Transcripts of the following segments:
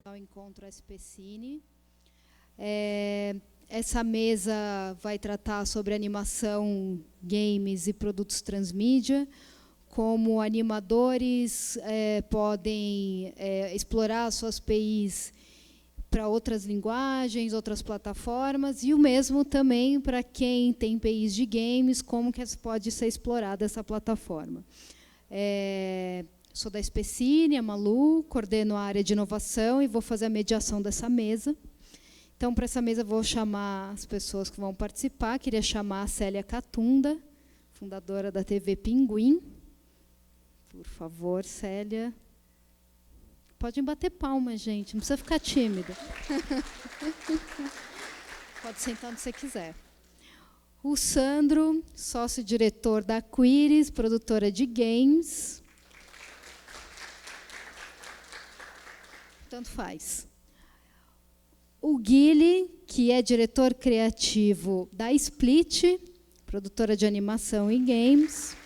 ao encontro SPCine. Essa mesa vai tratar sobre animação, games e produtos transmídia, como animadores podem explorar suas APIs para outras linguagens, outras plataformas, e o mesmo também para quem tem APIs de games, como que pode ser explorada essa plataforma. Sou da SPCine, a Malu, coordeno a área de inovação e vou fazer a mediação dessa mesa. Então, para essa mesa, vou chamar as pessoas que vão participar. Queria chamar a Célia Catunda, fundadora da TV Pinguim. Por favor, Célia. Podem bater palmas, gente, não precisa ficar tímida. Pode sentar onde você quiser. O Sandro, sócio-diretor da Quiris, produtora de games. Tanto faz. O Guilherme, que é diretor criativo da Split, produtora de animação e games.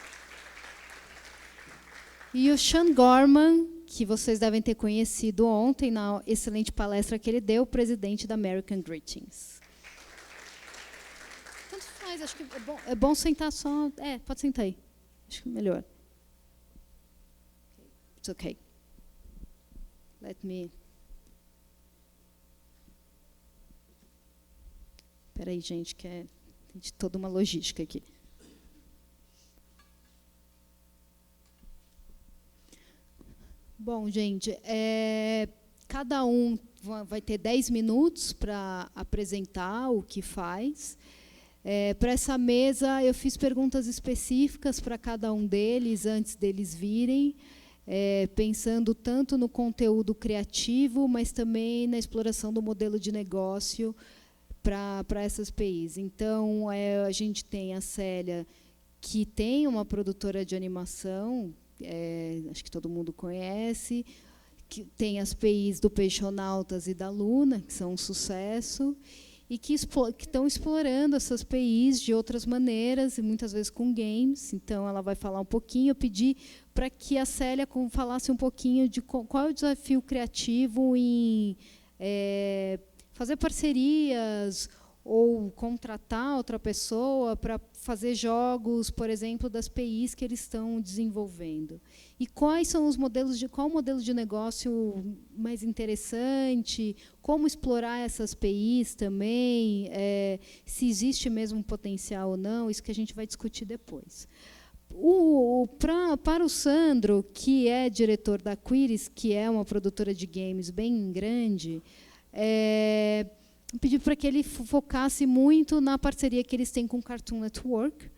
E o Sean Gorman, que vocês devem ter conhecido ontem, na excelente palestra que ele deu, presidente da American Greetings. Tanto faz, acho que é bom sentar só... pode sentar aí. Acho que é melhor. It's okay. Let me... Espera aí, gente, que tem toda uma logística aqui. Bom, gente, cada um vai ter 10 minutos para apresentar o que faz. Para essa mesa, eu fiz perguntas específicas para cada um deles, antes deles virem, pensando tanto no conteúdo criativo, mas também na exploração do modelo de negócio para essas APIs. Então, a gente tem a Célia, que tem uma produtora de animação, acho que todo mundo conhece, que tem as APIs do Peixonautas e da Luna, que são um sucesso, e que estão explorando essas APIs de outras maneiras, e muitas vezes com games. Então, ela vai falar um pouquinho. Eu pedi para que a Célia falasse um pouquinho de qual é o desafio criativo em fazer parcerias ou contratar outra pessoa para fazer jogos, por exemplo, das APIs que eles estão desenvolvendo. E quais são os modelos qual o modelo de negócio mais interessante, como explorar essas APIs também, se existe mesmo um potencial ou não, isso que a gente vai discutir depois. Para o Sandro, que é diretor da Quiris, que é uma produtora de games bem grande, pedi para que ele focasse muito na parceria que eles têm com o Cartoon Network.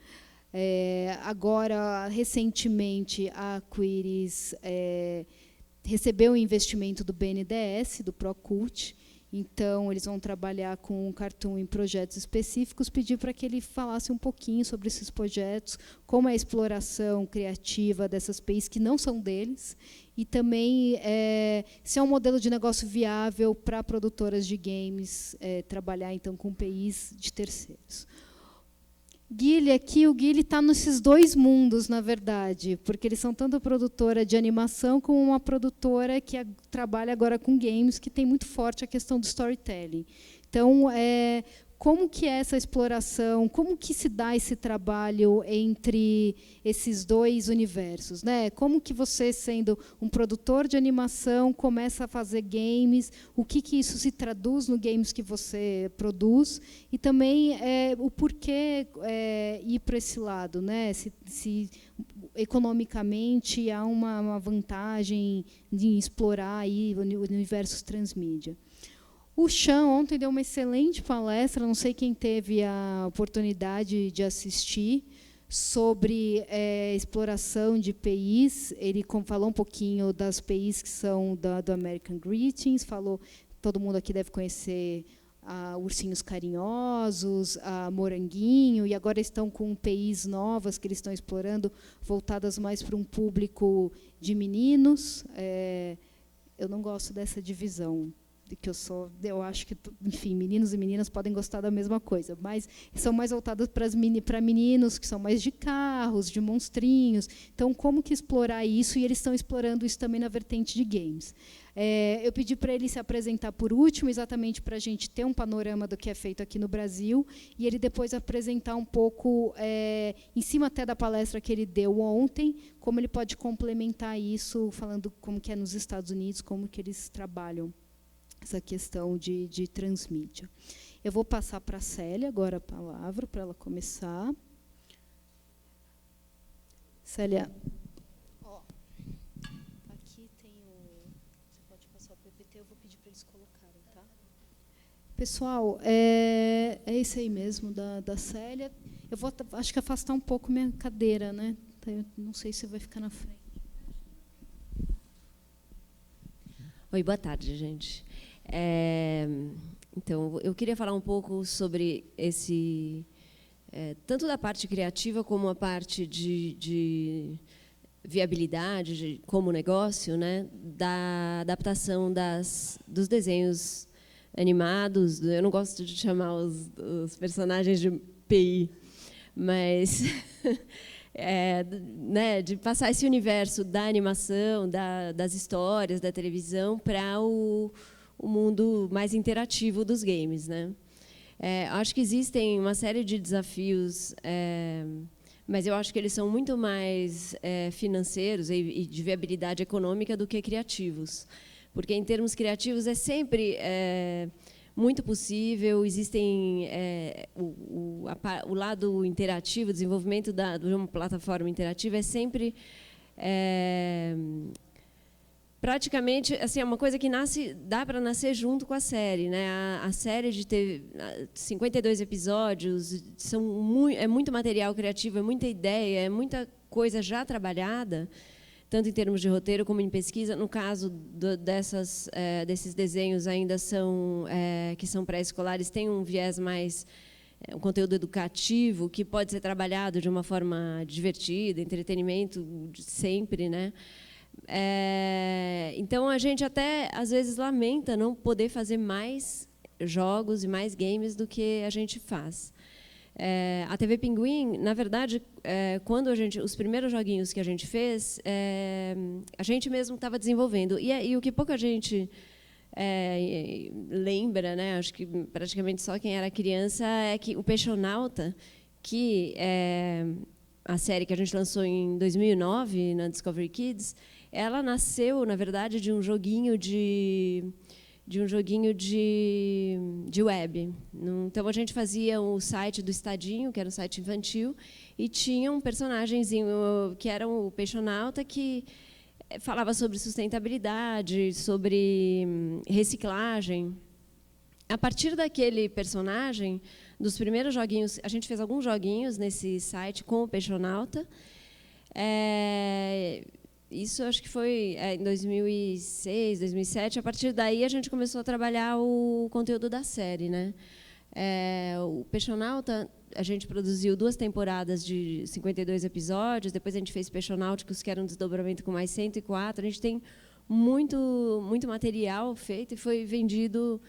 Agora, recentemente, a Quiris recebeu o investimento do BNDES, do Procult. Então, eles vão trabalhar com o Cartoon em projetos específicos. Pedi para que ele falasse um pouquinho sobre esses projetos, como é a exploração criativa dessas APIs que não são deles, e também se é um modelo de negócio viável para produtoras de games trabalhar então com APIs de terceiros. O Guilherme está nesses dois mundos, na verdade, porque eles são tanto produtora de animação como uma produtora que trabalha agora com games, que tem muito forte a questão do storytelling. Então, como que é essa exploração, como que se dá esse trabalho entre esses dois universos, né? Como que você, sendo um produtor de animação, começa a fazer games, o que isso se traduz no games que você produz, e também o porquê ir para esse lado, né? Se economicamente há uma vantagem de explorar aí universos transmídia. O Sean ontem deu uma excelente palestra, não sei quem teve a oportunidade de assistir, sobre exploração de APIs. Ele falou um pouquinho das APIs que são do American Greetings, todo mundo aqui deve conhecer a Ursinhos Carinhosos, a Moranguinho, e agora estão com APIs novas que eles estão explorando, voltadas mais para um público de meninos. Eu não gosto dessa divisão. que eu acho que, enfim, meninos e meninas podem gostar da mesma coisa, mas são mais voltadas para meninos que são mais de carros, de monstrinhos. Então, como que explorar isso? E eles estão explorando isso também na vertente de games. Eu pedi para ele se apresentar por último, exatamente para a gente ter um panorama do que é feito aqui no Brasil, e ele depois apresentar um pouco, em cima até da palestra que ele deu ontem, como ele pode complementar isso, falando como que é nos Estados Unidos, como que eles trabalham essa questão de transmídia. Eu vou passar para a Célia agora a palavra, para ela começar. Célia. Pessoal, é isso aí mesmo, da Célia. Eu vou, acho que, afastar um pouco minha cadeira, né? Eu não sei se vai ficar na frente. Oi, boa tarde, gente. Então, eu queria falar um pouco sobre tanto da parte criativa como a parte de viabilidade como negócio, né, da adaptação dos desenhos animados. Eu não gosto de chamar os personagens de PI, mas né, de passar esse universo da animação, das histórias, da televisão para o mundo mais interativo dos games, né? Acho que existem uma série de desafios, mas eu acho que eles são muito mais financeiros e de viabilidade econômica do que criativos. Porque, em termos criativos, é sempre muito possível, existem o lado interativo, o desenvolvimento de uma plataforma interativa é sempre praticamente assim, é uma coisa que dá para nascer junto com a série, né? A série de ter 52 episódios, é muito material criativo, é muita ideia, é muita coisa já trabalhada, tanto em termos de roteiro como em pesquisa. No caso desses desenhos ainda que são pré-escolares, tem um viés mais, um conteúdo educativo que pode ser trabalhado de uma forma divertida, entretenimento sempre, né? Então a gente até às vezes lamenta não poder fazer mais jogos e mais games do que a gente faz. A TV Pinguim, na verdade, quando os primeiros joguinhos que a gente fez, a gente mesmo estava desenvolvendo. E o que pouca gente lembra, né, acho que praticamente só quem era criança, é que o Peixonauta, que é a série que a gente lançou em 2009 na Discovery Kids, ela nasceu, na verdade, de um joguinho de web. Então, a gente fazia o site do Estadinho, que era um site infantil, e tinha um personagemzinho que era o Peixonauta, que falava sobre sustentabilidade, sobre reciclagem. A partir daquele personagem, dos primeiros joguinhos, a gente fez alguns joguinhos nesse site com o Peixonauta. Isso acho que foi em 2006, 2007. A partir daí a gente começou a trabalhar o conteúdo da série, né? O Peixonauta, a gente produziu 2 temporadas de 52 episódios. Depois a gente fez Peixonáuticos, que era um desdobramento com mais 104. A gente tem muito material feito e foi vendido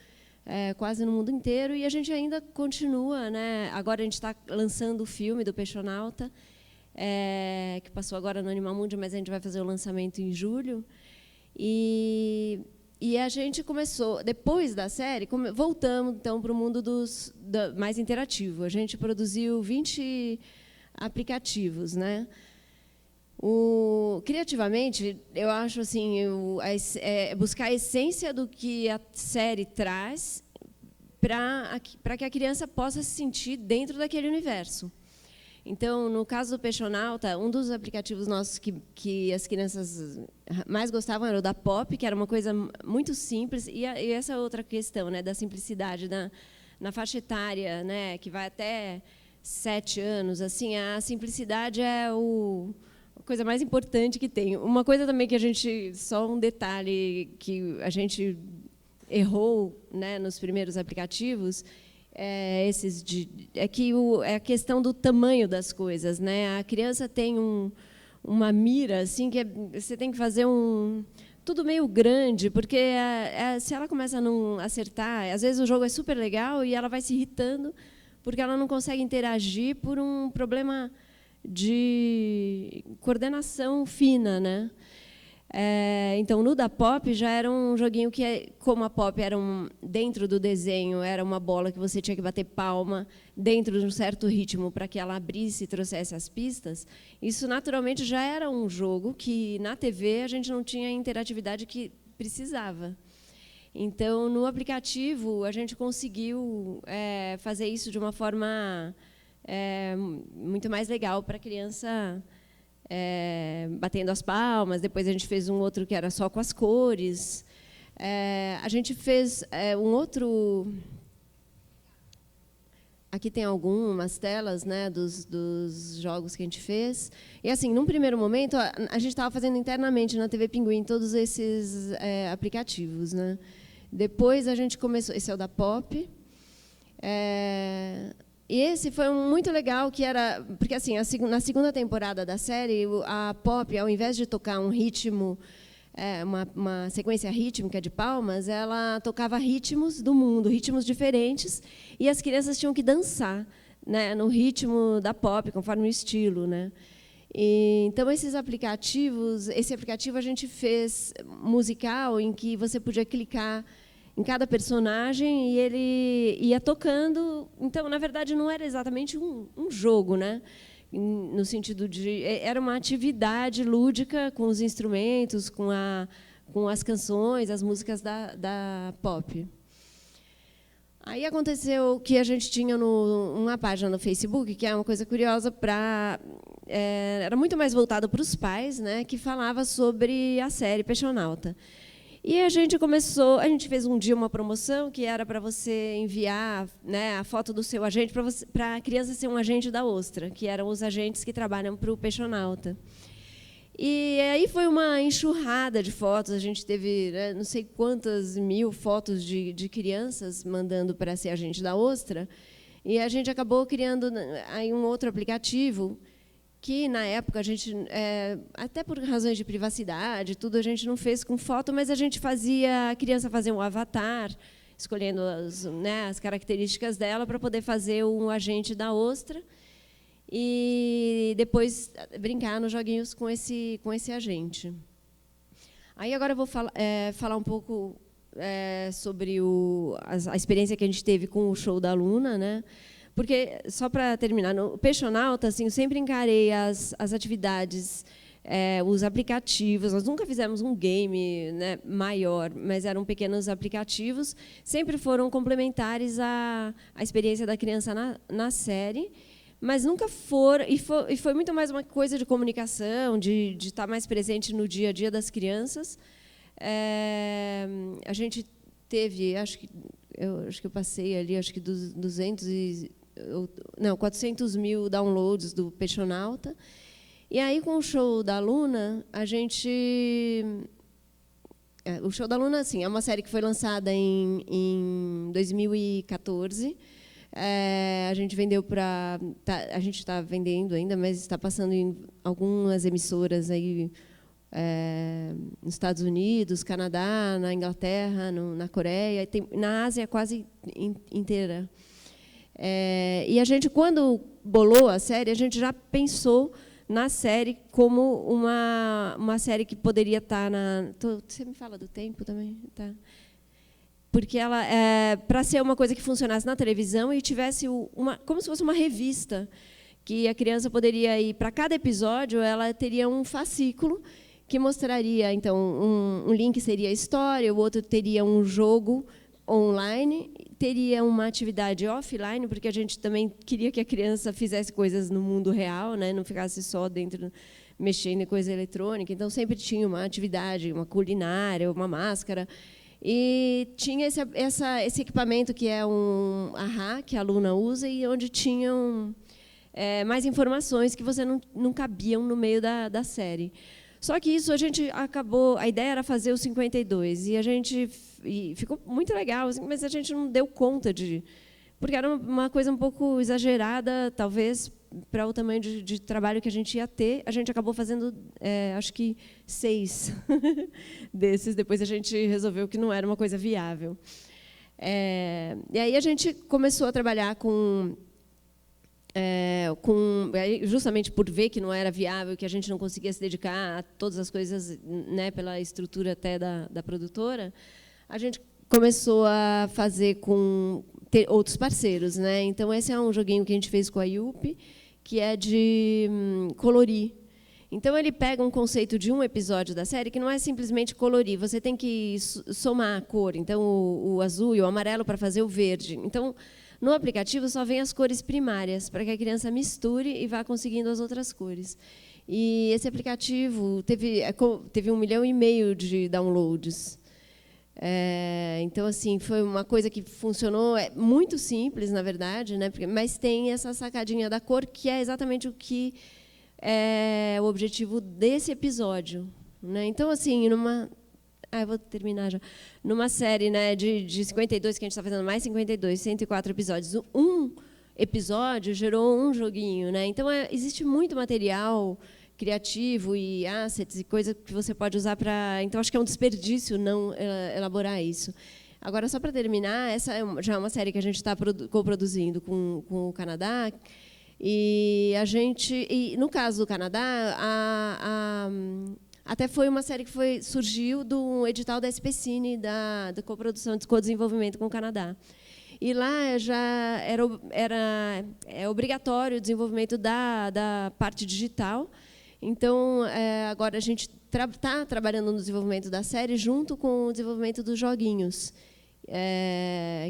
quase no mundo inteiro. E a gente ainda continua, né? Agora a gente está lançando o filme do Peixonauta, que passou agora no Animal Mundi, mas a gente vai fazer o lançamento em julho. E a gente começou, depois da série, voltamos então para o mundo mais interativo. A gente produziu 20 aplicativos, né? Criativamente, eu acho assim, buscar a essência do que a série traz para que a criança possa se sentir dentro daquele universo. Então, no caso do Peixonauta, um dos aplicativos nossos que as crianças mais gostavam era o da Pop, que era uma coisa muito simples, e essa outra questão, né, da simplicidade na faixa etária, né, que vai até 7 anos, assim, a simplicidade é a coisa mais importante que tem. Uma coisa também que só um detalhe que a gente errou, né, nos primeiros aplicativos, é a questão do tamanho das coisas, né? A criança tem uma mira assim que você tem que fazer tudo meio grande, porque se ela começa a não acertar, às vezes o jogo é super legal e ela vai se irritando porque ela não consegue interagir por um problema de coordenação fina, né? Então, no da Pop já era um joguinho que, como a Pop era dentro do desenho, era uma bola que você tinha que bater palma dentro de um certo ritmo para que ela abrisse e trouxesse as pistas. Isso, naturalmente, já era um jogo que, na TV, a gente não tinha a interatividade que precisava. Então, no aplicativo, a gente conseguiu fazer isso de uma forma muito mais legal para a criança batendo as palmas. Depois a gente fez um outro que era só com as cores. A gente fez um outro... Aqui tem algumas telas, né, dos jogos que a gente fez. E, assim, num primeiro momento, a gente estava fazendo internamente na TV Pinguim todos esses aplicativos, né? Depois a gente começou... Esse é o da Pop. E esse foi muito legal, que era... Porque, assim, na segunda temporada da série, a Pop, ao invés de tocar um ritmo, uma sequência rítmica de palmas, ela tocava ritmos do mundo, ritmos diferentes, e as crianças tinham que dançar, né, no ritmo da Pop, conforme o estilo, né? Então, esse aplicativo a gente fez musical, em que você podia clicar em cada personagem e ele ia tocando. Então, na verdade, não era exatamente um jogo, né? No sentido de... Era uma atividade lúdica com os instrumentos, com as canções, as músicas da Pop. Aí aconteceu que a gente tinha uma página no Facebook, que é uma coisa curiosa, era muito mais voltada para os pais, né, que falava sobre a série Peixonauta. E a gente fez um dia uma promoção que era para você enviar, né, a foto do seu agente para a criança ser um agente da Ostra, que eram os agentes que trabalham para o Peixonauta. E aí foi uma enxurrada de fotos, a gente teve, né, não sei quantas mil fotos de crianças mandando para ser agente da Ostra, e a gente acabou criando aí um outro aplicativo que, na época, a gente, até por razões de privacidade, tudo a gente não fez com foto, mas a criança fazia um avatar, escolhendo as características dela para poder fazer um agente da Ostra e depois brincar nos joguinhos com esse agente. Aí agora eu vou falar um pouco sobre a experiência que a gente teve com o show da Luna, né? Porque, só para terminar, no Peixonauta, assim, eu sempre encarei as atividades, os aplicativos. Nós nunca fizemos um game, né, maior, mas eram pequenos aplicativos. Sempre foram complementares à experiência da criança na série, mas nunca foram... E foi muito mais uma coisa de comunicação, de estar mais presente no dia a dia das crianças. A gente teve, acho que eu passei ali, acho que dos 400 mil downloads do Peixonauta. E aí, com o show da Luna, a gente... o show da Luna, assim, é uma série que foi lançada em 2014. A gente vendeu para... a gente está vendendo ainda, mas está passando em algumas emissoras aí, nos Estados Unidos, Canadá, na Inglaterra, na Coreia, na Ásia quase inteira. E a gente, quando bolou a série, a gente já pensou na série como uma série que poderia estar na... Você me fala do tempo também? Tá. Porque ela, para ser uma coisa que funcionasse na televisão e tivesse como se fosse uma revista, que a criança poderia ir, para cada episódio, ela teria um fascículo que mostraria, então, um link seria a história, o outro teria um jogo online, teria uma atividade offline, porque a gente também queria que a criança fizesse coisas no mundo real, né, não ficasse só dentro, mexendo em coisa eletrônica. Então, sempre tinha uma atividade, uma culinária, uma máscara. E tinha esse equipamento, que é um Aha, que a Luna usa, e onde tinham mais informações que você não cabiam no meio da série. Só que isso a gente acabou... A ideia era fazer o 52, e ficou muito legal, mas a gente não deu conta de... Porque era uma coisa um pouco exagerada, talvez, para o tamanho de trabalho que a gente ia ter, a gente acabou fazendo, acho que 6 desses. Depois a gente resolveu que não era uma coisa viável. E aí a gente começou a trabalhar justamente por ver que não era viável, que a gente não conseguia se dedicar a todas as coisas, né, pela estrutura até da produtora, a gente começou a fazer ter outros parceiros, né? Então esse é um joguinho que a gente fez com a Yupi, que é de colorir. Então ele pega um conceito de um episódio da série que não é simplesmente colorir, você tem que somar a cor, então o azul e o amarelo para fazer o verde. Então no aplicativo só vem as cores primárias para que a criança misture e vá conseguindo as outras cores. E esse aplicativo teve 1,5 milhão de downloads. Então, assim, foi uma coisa que funcionou, muito simples, na verdade, né? Mas tem essa sacadinha da cor, que é exatamente o que é o objetivo desse episódio, né? Então, assim, eu vou terminar já. Numa série, né, de 52, que a gente está fazendo mais 52, 104 episódios, um episódio gerou um joguinho, né? Então, existe muito material criativo e assets e coisa que você pode usar para... Então, acho que é um desperdício não elaborar isso. Agora, só para terminar, essa já é uma série que a gente está coproduzindo com o Canadá. E no caso do Canadá, até foi uma série que surgiu do edital da SPCine, da coprodução de co-desenvolvimento com o Canadá. E lá já era obrigatório o desenvolvimento da parte digital. Então, agora a gente está trabalhando no desenvolvimento da série junto com o desenvolvimento dos joguinhos,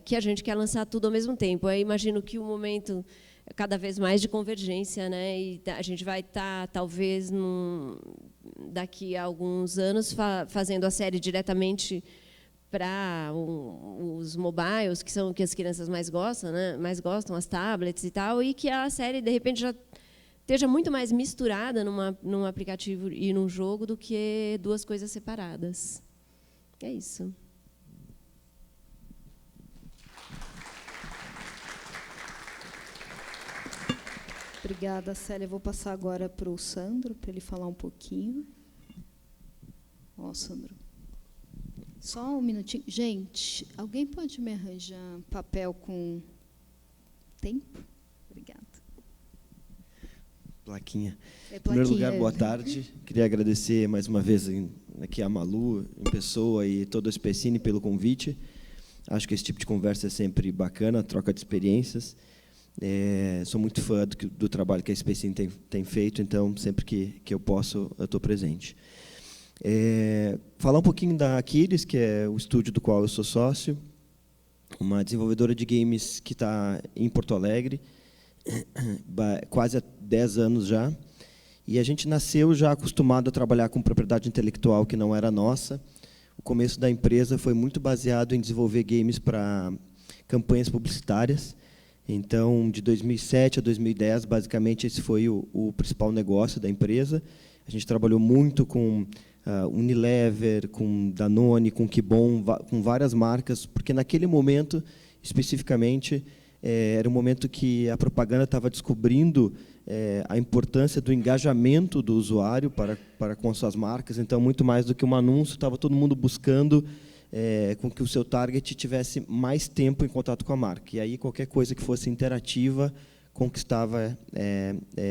que a gente quer lançar tudo ao mesmo tempo. Eu imagino que o momento cada vez mais de convergência, né? E a gente vai estar, talvez, daqui a alguns anos, fazendo a série diretamente para os mobiles, que são o que as crianças mais gostam, né? As tablets e tal, e que a série, de repente, já esteja muito mais misturada num aplicativo e num jogo do que duas coisas separadas. É isso. Obrigada, Célia. Eu vou passar agora para o Sandro, para ele falar um pouquinho. Sandro. Só um minutinho. Gente, alguém pode me arranjar papel com tempo? Obrigada. Plaquinha. Em primeiro lugar, boa tarde. Queria agradecer mais uma vez aqui a Malu, em pessoa, e todo o SPCine pelo convite. Acho que esse tipo de conversa é sempre bacana, troca de experiências. Sou muito fã do trabalho que a SPCine tem feito, então, sempre que eu posso, eu estou presente. Falar um pouquinho da Aquiles, que é o estúdio do qual eu sou sócio, uma desenvolvedora de games que está em Porto Alegre, quase há 10 anos já, e a gente nasceu já acostumado a trabalhar com propriedade intelectual que não era nossa. O começo da empresa foi muito baseado em desenvolver games para campanhas publicitárias. Então, de 2007 a 2010, basicamente, esse foi o principal negócio da empresa. A gente trabalhou muito com Unilever, com Danone, com Kibon, com várias marcas, porque naquele momento, especificamente, era um momento que a propaganda estava descobrindo a importância do engajamento do usuário para com suas marcas. Então, muito mais do que um anúncio, estava todo mundo buscando com que o seu target tivesse mais tempo em contato com a marca. E aí, qualquer coisa que fosse interativa conquistava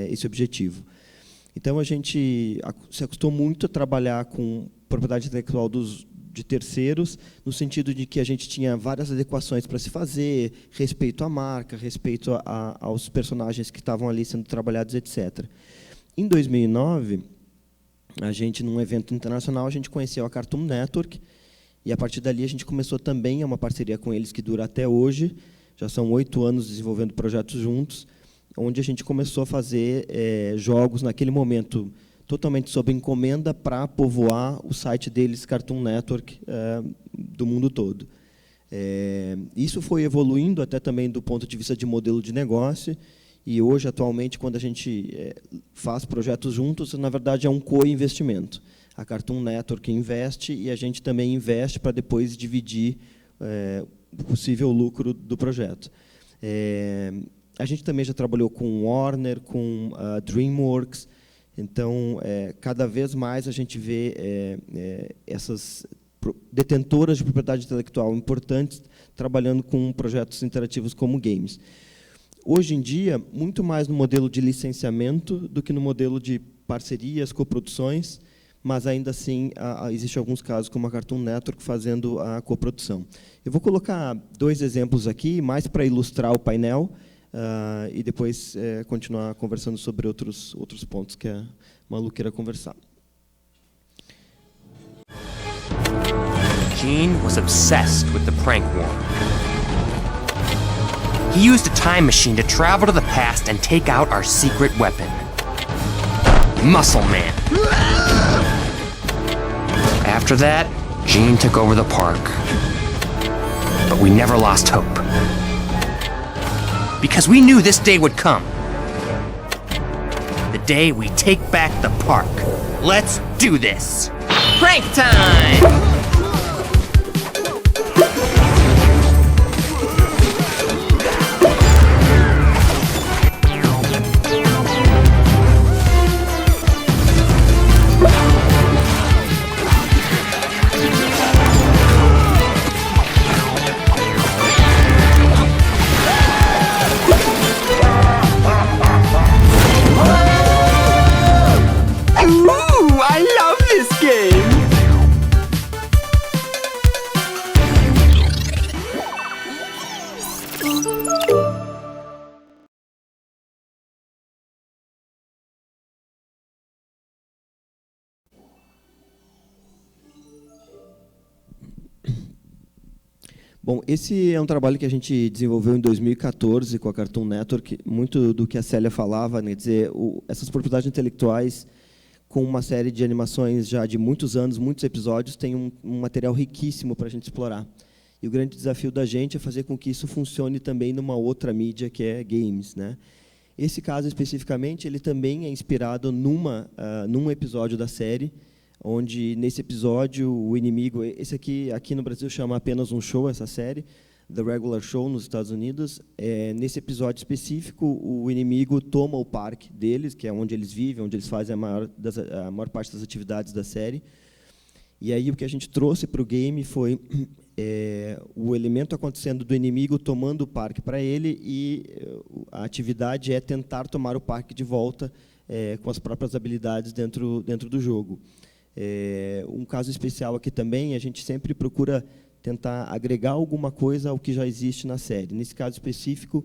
esse objetivo. Então, a gente se acostumou muito a trabalhar com propriedade intelectual de terceiros, no sentido de que a gente tinha várias adequações para se fazer, respeito à marca, respeito aos personagens que estavam ali sendo trabalhados, etc. Em 2009, a gente, num evento internacional, a gente conheceu a Cartoon Network, e, a partir dali, a gente começou também uma parceria com eles que dura até hoje. Já são 8 anos desenvolvendo projetos juntos, onde a gente começou a fazer jogos, naquele momento, totalmente sob encomenda para povoar o site deles, Cartoon Network, do mundo todo. Isso foi evoluindo até também do ponto de vista de modelo de negócio, e hoje, atualmente, quando a gente faz projetos juntos, na verdade, é um co-investimento. A Cartoon Network investe e a gente também investe para depois dividir o possível lucro do projeto. A gente também já trabalhou com Warner, com DreamWorks. Então, cada vez mais a gente vê essas detentoras de propriedade intelectual importantes trabalhando com projetos interativos como games. Hoje em dia, muito mais no modelo de licenciamento do que no modelo de parcerias, coproduções, mas ainda assim existem alguns casos como a Cartoon Network fazendo a coprodução. Eu vou colocar 2 exemplos aqui, mais para ilustrar o painel, e depois continuar conversando sobre outros pontos que a Malu queira conversar. Gene was obsessed with the prank war. He used a time machine to travel to the past and take out our secret weapon, Muscle Man. After that, Gene took over the park. But we never lost hope. Because we knew this day would come. The day we take back the park. Let's do this! Prank time! Bom, esse é um trabalho que a gente desenvolveu em 2014 com a Cartoon Network. Muito do que a Célia falava, né, dizer, essas propriedades intelectuais, com uma série de animações já de muitos anos, muitos episódios, tem um material riquíssimo para a gente explorar. E o grande desafio da gente é fazer com que isso funcione também numa outra mídia, que é games, né? Esse caso, especificamente, ele também é inspirado num episódio da série, onde, nesse episódio, o inimigo... Esse aqui no Brasil chama Apenas um Show, essa série, The Regular Show, nos Estados Unidos. Nesse episódio específico, o inimigo toma o parque deles, que é onde eles vivem, onde eles fazem a maior parte das atividades da série. E aí o que a gente trouxe para o game foi o elemento acontecendo do inimigo tomando o parque para ele, e a atividade é tentar tomar o parque de volta com as próprias habilidades dentro do jogo. Um caso especial aqui também, a gente sempre procura tentar agregar alguma coisa ao que já existe na série. Nesse caso específico,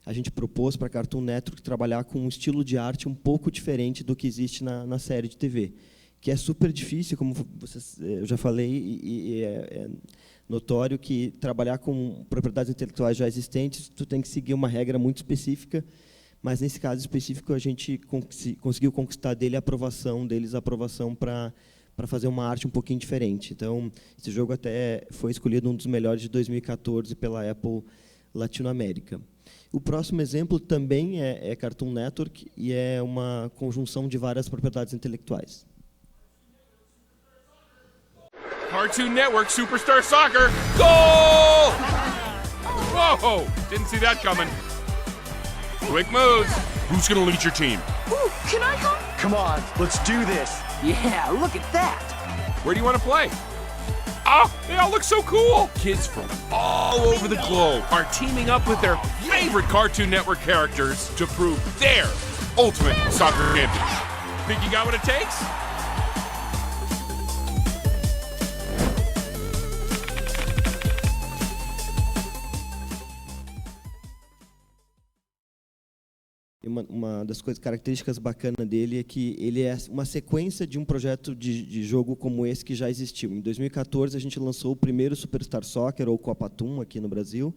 a gente propôs para a Cartoon Network trabalhar com um estilo de arte um pouco diferente do que existe na série de TV, que é super difícil, como eu já falei, e é notório que trabalhar com propriedades intelectuais já existentes, tu tem que seguir uma regra muito específica, mas nesse caso específico a gente conseguiu conquistar a aprovação para fazer uma arte um pouquinho diferente. Então, esse jogo até foi escolhido um dos melhores de 2014 pela Apple Latinoamérica. O próximo exemplo também é Cartoon Network, e é uma conjunção de várias propriedades intelectuais. Cartoon Network Superstar Soccer. Goal! Whoa! Didn't see that coming. Quick moves. Who's gonna lead your team? Ooh, can I go? Come on, let's do this. Yeah, look at that. Where do you want to play? Oh, they all look so cool. Kids from all over the globe are teaming up with their favorite Cartoon Network characters to prove their ultimate soccer champions. Think you got what it takes? Uma das coisas características bacanas dele é que ele é uma sequência de um projeto de jogo como esse que já existiu. Em 2014, a gente lançou o primeiro Superstar Soccer, ou Copa Toon, aqui no Brasil,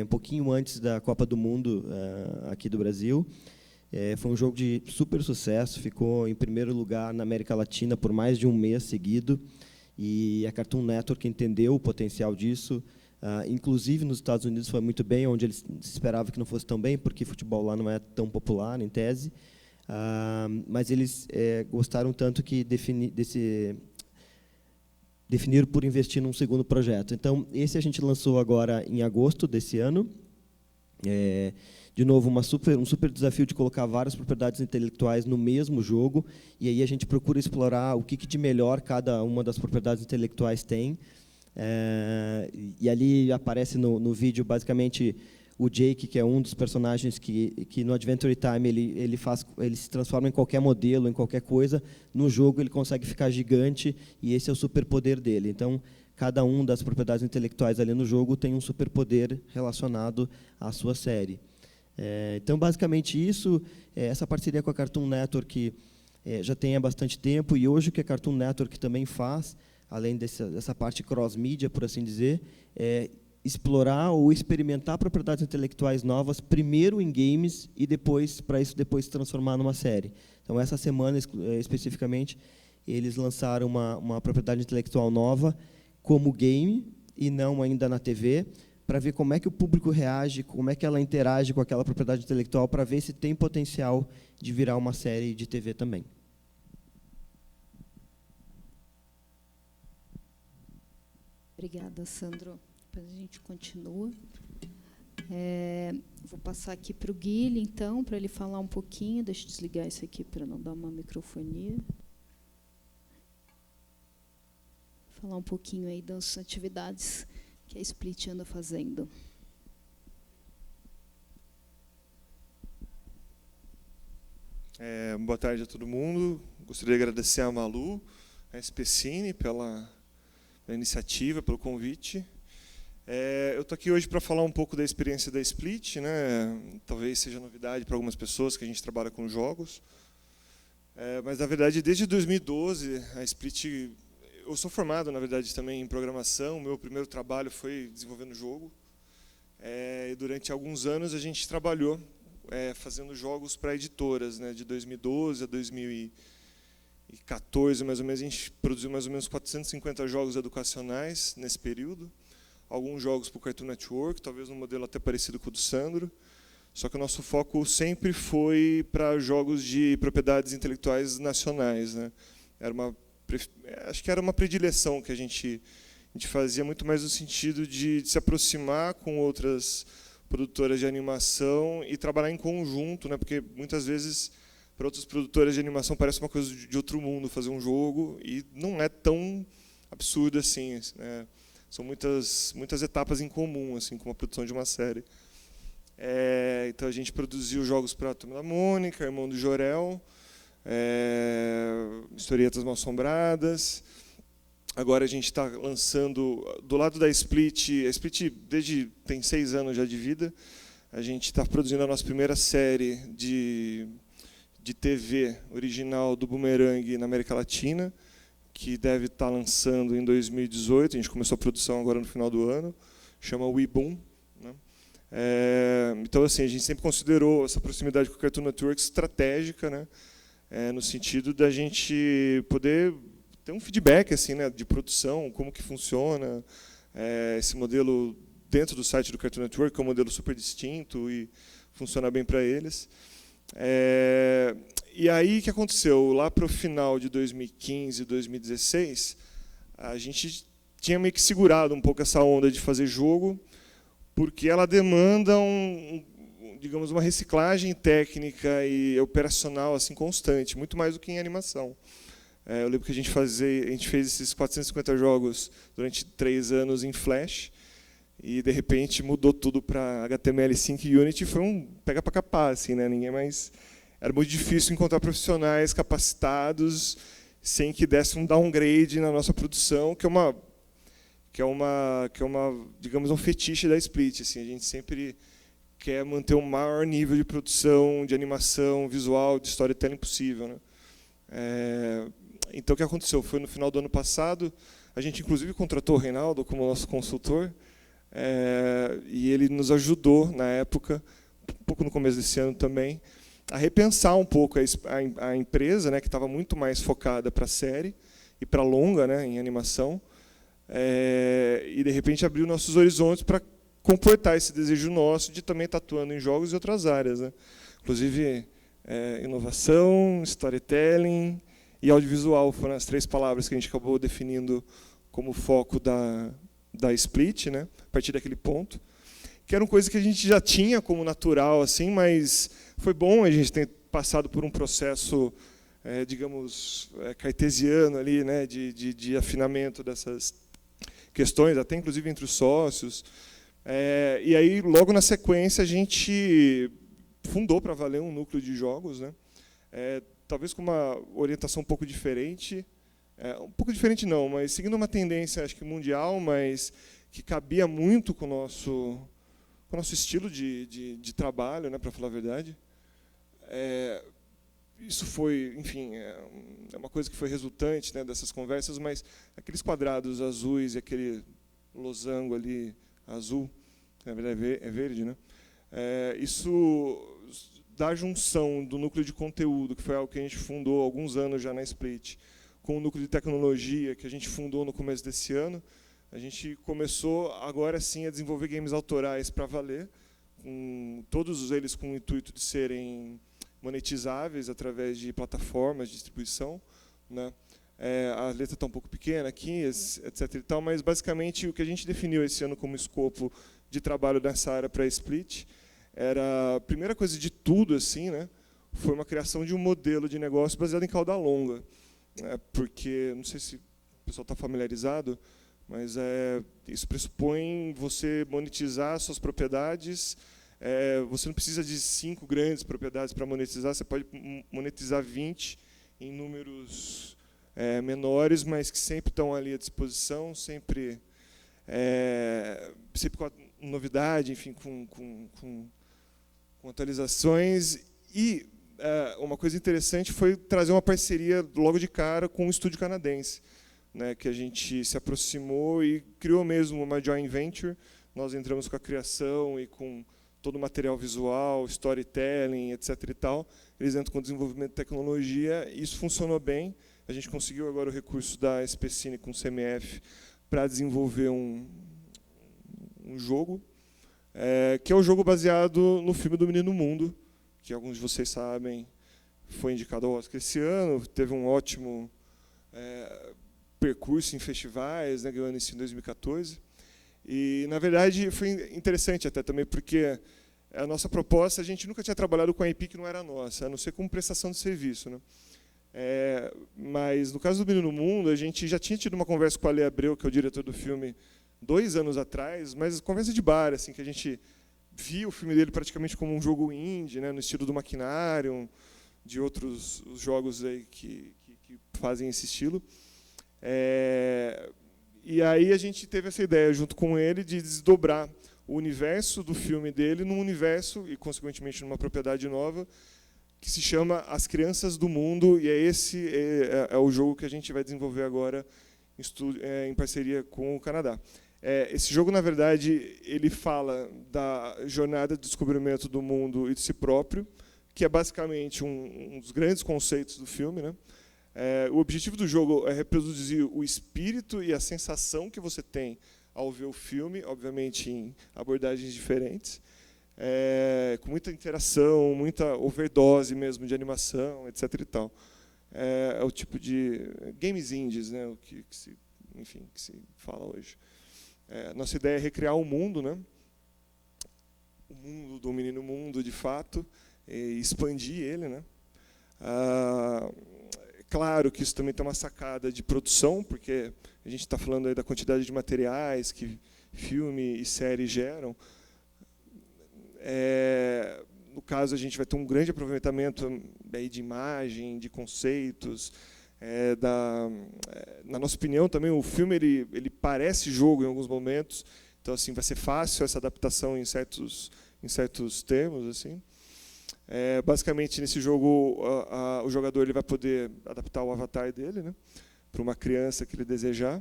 um pouquinho antes da Copa do Mundo aqui do Brasil. Foi um jogo de super sucesso, ficou em primeiro lugar na América Latina por mais de um mês seguido, e a Cartoon Network entendeu o potencial disso. Inclusive, nos Estados Unidos foi muito bem, onde eles esperavam que não fosse tão bem, porque futebol lá não é tão popular, em tese. Mas eles gostaram tanto que definiram por investir num segundo projeto. Então, esse a gente lançou agora em agosto desse ano. de novo, um super desafio de colocar várias propriedades intelectuais no mesmo jogo, e aí a gente procura explorar o que de melhor cada uma das propriedades intelectuais tem. E ali aparece no vídeo, basicamente, o Jake, que é um dos personagens que no Adventure Time ele se transforma em qualquer modelo, em qualquer coisa. No jogo ele consegue ficar gigante, e esse é o superpoder dele. Então, cada uma das propriedades intelectuais ali no jogo tem um superpoder relacionado à sua série. Então, basicamente isso, essa parceria com a Cartoon Network já tem há bastante tempo, e hoje o que a Cartoon Network também faz, além dessa parte cross-mídia, por assim dizer, é explorar ou experimentar propriedades intelectuais novas, primeiro em games, e depois se transformar numa série. Então, essa semana, especificamente, eles lançaram uma propriedade intelectual nova como game, e não ainda na TV, para ver como é que o público reage, como é que ela interage com aquela propriedade intelectual, para ver se tem potencial de virar uma série de TV também. Obrigada, Sandro. Depois a gente continua. Vou passar aqui para o Guilherme, então, para ele falar um pouquinho. Deixa eu desligar isso aqui para não dar uma microfonia. Falar um pouquinho aí das atividades que a Split anda fazendo. Boa tarde a todo mundo. Gostaria de agradecer a Malu, a Specine, pela iniciativa, pelo convite. Eu estou aqui hoje para falar um pouco da experiência da Split, né? Talvez seja novidade para algumas pessoas que a gente trabalha com jogos. Mas, na verdade, desde 2012, a Split... Eu sou formado, na verdade, também em programação. O meu primeiro trabalho foi desenvolvendo jogo. E durante alguns anos a gente trabalhou fazendo jogos para editoras, né? De 2012 a 2014, mais ou menos, a gente produziu mais ou menos 450 jogos educacionais nesse período. Alguns jogos para o Cartoon Network, talvez um modelo até parecido com o do Sandro. Só que o nosso foco sempre foi para jogos de propriedades intelectuais nacionais, né? Acho que era uma predileção que a gente fazia muito mais no sentido de se aproximar com outras produtoras de animação e trabalhar em conjunto, né? Porque muitas vezes para outras produtoras de animação parece uma coisa de outro mundo fazer um jogo, e não é tão absurdo assim, né? São muitas etapas em comum, assim, com a produção de uma série. Então a gente produziu jogos para a Turma da Mônica, Irmão do Jorel, Historietas Mal-Assombradas. Agora a gente está lançando, do lado da Split, a Split tem 6 anos já de vida, a gente está produzindo a nossa primeira série de TV original do Boomerang na América Latina, que deve estar lançando em 2018, a gente começou a produção agora no final do ano, chama Weeboom, né? Então, assim, a gente sempre considerou essa proximidade com o Cartoon Network estratégica, né? No sentido da gente poder ter um feedback assim, né, de produção, como que funciona esse modelo dentro do site do Cartoon Network, que é um modelo super distinto e funciona bem para eles. E aí, o que aconteceu? Lá para o final de 2015, 2016, a gente tinha meio que segurado um pouco essa onda de fazer jogo, porque ela demanda digamos, uma reciclagem técnica e operacional assim constante, muito mais do que em animação. Eu lembro que a gente fez esses 450 jogos durante 3 anos em Flash, e de repente mudou tudo para HTML5 e Unity, foi um pega para capar, assim, né? Ninguém mais... Era muito difícil encontrar profissionais capacitados sem que desse um downgrade na nossa produção, que é uma digamos, um fetiche da Split, assim. A gente sempre quer manter o maior nível de produção, de animação, visual, de storytelling possível, né? Então, o que aconteceu? Foi no final do ano passado, a gente, inclusive, contratou o Reinaldo como nosso consultor, e ele nos ajudou, na época, um pouco no começo desse ano também, a repensar um pouco a empresa, né, que estava muito mais focada para a série e para a longa, né, em animação, e, de repente, abriu nossos horizontes para comportar esse desejo nosso de também estar atuando em jogos e outras áreas, né? Inclusive, inovação, storytelling e audiovisual foram as 3 palavras que a gente acabou definindo como foco da Split, né? A partir daquele ponto. que eram coisas que a gente já tinha como natural, assim, mas foi bom a gente ter passado por um processo, digamos, cartesiano ali, né, de afinamento dessas questões, até inclusive entre os sócios. E aí, logo na sequência, a gente fundou para valer um núcleo de jogos, né, talvez com uma orientação um pouco diferente, não, mas seguindo uma tendência, acho que mundial, mas que cabia muito com o nosso estilo de trabalho, né, para falar a verdade. Isso foi, enfim, é uma coisa que foi resultante, né, dessas conversas, mas aqueles quadrados azuis e aquele losango ali azul, na verdade é verde, né? Isso da junção do núcleo de conteúdo, que foi algo que a gente fundou há alguns anos já na Split, com o núcleo de tecnologia, que a gente fundou no começo desse ano, a gente começou agora sim a desenvolver games autorais para valer, com todos eles com o intuito de serem monetizáveis através de plataformas de distribuição, né? A letra está um pouco pequena aqui, etc. e tal, mas basicamente o que a gente definiu esse ano como escopo de trabalho nessa área para a Split era, a primeira coisa de tudo, assim, né, foi uma criação de um modelo de negócio baseado em cauda longa, porque não sei se o pessoal está familiarizado, mas isso pressupõe você monetizar suas propriedades. Você não precisa de 5 grandes propriedades para monetizar, você pode monetizar 20 em números menores, mas que sempre estão ali à disposição, sempre com a novidade, enfim, com atualizações. E uma coisa interessante foi trazer uma parceria logo de cara com um estúdio canadense, né, que a gente se aproximou e criou mesmo uma joint venture. Nós entramos com a criação e com todo o material visual, storytelling, etc. e tal. Eles entram com o desenvolvimento de tecnologia, e isso funcionou bem. A gente conseguiu agora o recurso da SPCine com o CMF para desenvolver um jogo, que é o jogo baseado no filme do Menino Mundo, que alguns de vocês sabem, foi indicado ao Oscar esse ano, teve um ótimo percurso em festivais, né, ganhando isso em 2014. E, na verdade, foi interessante até também, porque a nossa proposta, a gente nunca tinha trabalhado com a IP que não era nossa, a não ser como prestação de serviço, né? Mas, no caso do Menino Mundo, a gente já tinha tido uma conversa com o Ale Abreu, que é o diretor do filme, 2 anos atrás, mas conversa de bar, assim, que a gente via o filme dele praticamente como um jogo indie, né, no estilo do Machinarium, de outros jogos aí que fazem esse estilo. E aí a gente teve essa ideia, junto com ele, de desdobrar o universo do filme dele num universo, e, consequentemente, numa propriedade nova, que se chama As Crianças do Mundo, e esse é o jogo que a gente vai desenvolver agora em parceria com o Canadá. Esse jogo, na verdade, ele fala da jornada de descobrimento do mundo e de si próprio, que é basicamente um dos grandes conceitos do filme, né? O objetivo do jogo é reproduzir o espírito e a sensação que você tem ao ver o filme, obviamente em abordagens diferentes, com muita interação, muita overdose mesmo de animação, etc. e tal. É o tipo de games indies, né, o que se fala hoje. Nossa ideia é recriar o mundo, né, o mundo do Menino Mundo, de fato, e expandir ele, né. Claro que isso também tem uma sacada de produção, porque a gente está falando aí da quantidade de materiais que filme e série geram. No caso, a gente vai ter um grande aproveitamento aí de imagem, de conceitos. Na nossa opinião, também o filme ele parece jogo em alguns momentos, então assim vai ser fácil essa adaptação em certos termos, assim. Basicamente, nesse jogo, o jogador ele vai poder adaptar o avatar dele, né, para uma criança que ele desejar.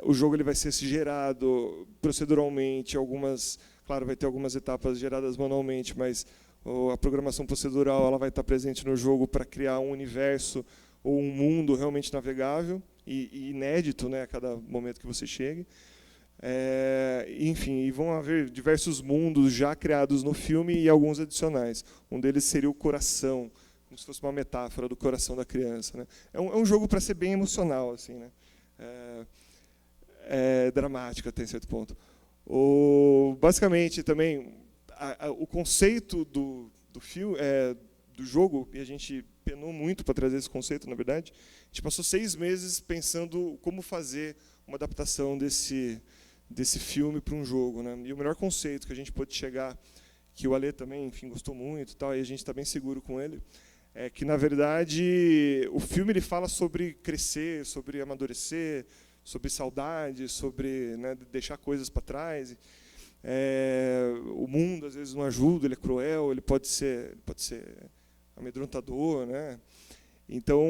O jogo ele vai ser gerado proceduralmente, claro, vai ter algumas etapas geradas manualmente, mas a programação procedural ela vai estar presente no jogo para criar um universo ou um mundo realmente navegável e inédito, né, a cada momento que você chegue. Enfim, e vão haver diversos mundos já criados no filme e alguns adicionais. Um deles seria o coração, como se fosse uma metáfora do coração da criança, né? É um jogo para ser bem emocional, assim, né? Dramático até certo ponto. Basicamente, também, o conceito do filme, do jogo, e a gente penou muito para trazer esse conceito, na verdade, a gente passou 6 meses pensando como fazer uma adaptação desse filme para um jogo, né? E o melhor conceito que a gente pôde chegar, que o Ale também, enfim, gostou muito, tal, e a gente está bem seguro com ele, é que, na verdade, o filme ele fala sobre crescer, sobre amadurecer, sobre saudade, sobre, né, deixar coisas para trás. O mundo às vezes não ajuda, ele é cruel, ele pode ser amedrontador, né? Então,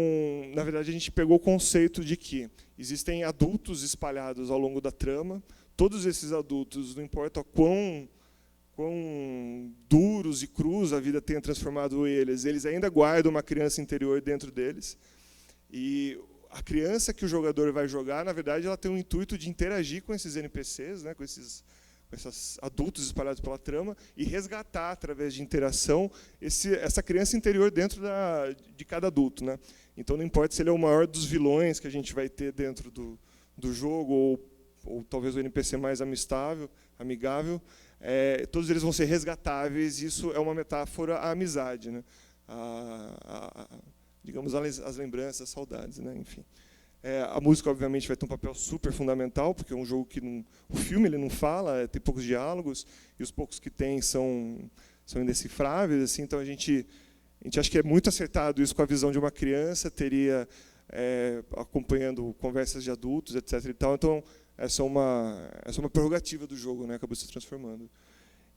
na verdade, a gente pegou o conceito de que existem adultos espalhados ao longo da trama. Todos esses adultos, não importa quão duros e crus a vida tenha transformado eles ainda guardam uma criança interior dentro deles. E a criança que o jogador vai jogar, na verdade, ela tem o intuito de interagir com esses NPCs, né, com esses adultos espalhados pela trama, e resgatar, através de interação, essa criança interior dentro de cada adulto, né? Então, não importa se ele é o maior dos vilões que a gente vai ter dentro do jogo, ou talvez o NPC mais amigável, todos eles vão ser resgatáveis. Isso é uma metáfora à amizade, né? Digamos, as lembranças, as saudades, né? Enfim. A música, obviamente, vai ter um papel super fundamental, porque é um jogo que o filme ele não fala, tem poucos diálogos, e os poucos que tem são indecifráveis. Assim, então, a gente acha que é muito acertado isso com a visão de uma criança, teria acompanhando conversas de adultos, etc. E tal. Então, essa é uma prerrogativa do jogo, né? Acabou se transformando.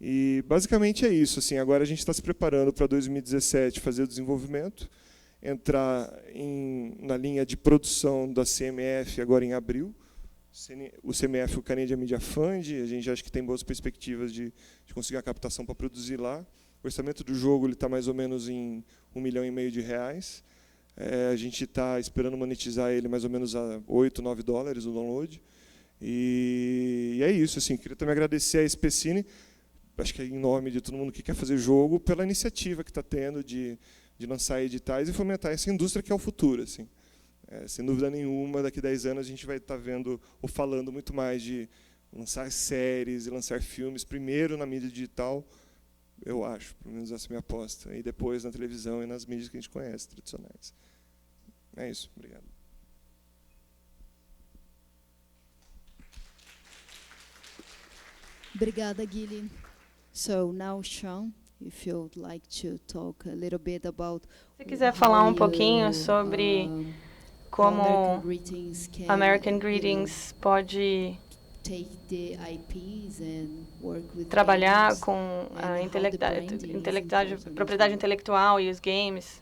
E, basicamente, é isso. Assim, agora a gente está se preparando para 2017 fazer o desenvolvimento, entrar na linha de produção da CMF agora em abril. O CMF, o Canadian Media Fund, a gente acha que tem boas perspectivas de conseguir a captação para produzir lá. O orçamento do jogo está mais ou menos em R$1,5 milhão. A gente está esperando monetizar ele mais ou menos a $8, $9 o download. E é isso. Assim, queria também agradecer a Specine, acho que é em nome de todo mundo que quer fazer jogo, pela iniciativa que está tendo de lançar editais e fomentar essa indústria que é o futuro. Assim. Sem dúvida nenhuma, daqui a 10 anos a gente vai estar vendo ou falando muito mais de lançar séries e lançar filmes, primeiro na mídia digital, eu acho, pelo menos essa é a minha aposta, e depois na televisão e nas mídias que a gente conhece, tradicionais. É isso, obrigado. Obrigada, Guilherme. So now, Sean, if you'd like to talk a little bit about. Se quiser falar um pouquinho sobre como American Greetings pode trabalhar com a propriedade intelectual e os games.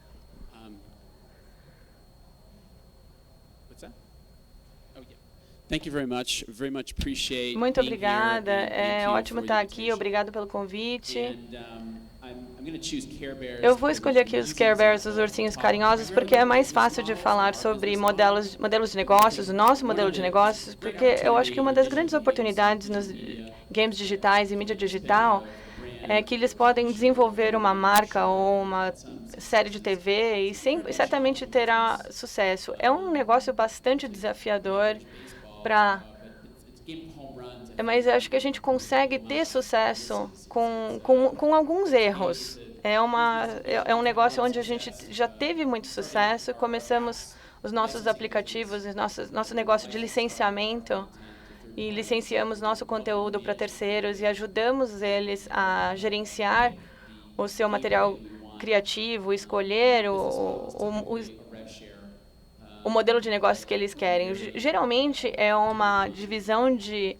Muito obrigada. É ótimo estar aqui. Obrigado pelo convite. Eu vou escolher aqui os Care Bears, os ursinhos carinhosos, porque é mais fácil de falar sobre modelos de negócios, o nosso modelo de negócios, porque eu acho que uma das grandes oportunidades nos games digitais e mídia digital é que eles podem desenvolver uma marca ou uma série de TV e certamente terá sucesso. É um negócio bastante desafiador, mas eu acho que a gente consegue ter sucesso com alguns erros. É um negócio onde a gente já teve muito sucesso. Começamos os nossos aplicativos, nosso negócio de licenciamento, e licenciamos nosso conteúdo para terceiros e ajudamos eles a gerenciar o seu material criativo, escolher o modelo de negócio que eles querem. Geralmente é uma divisão de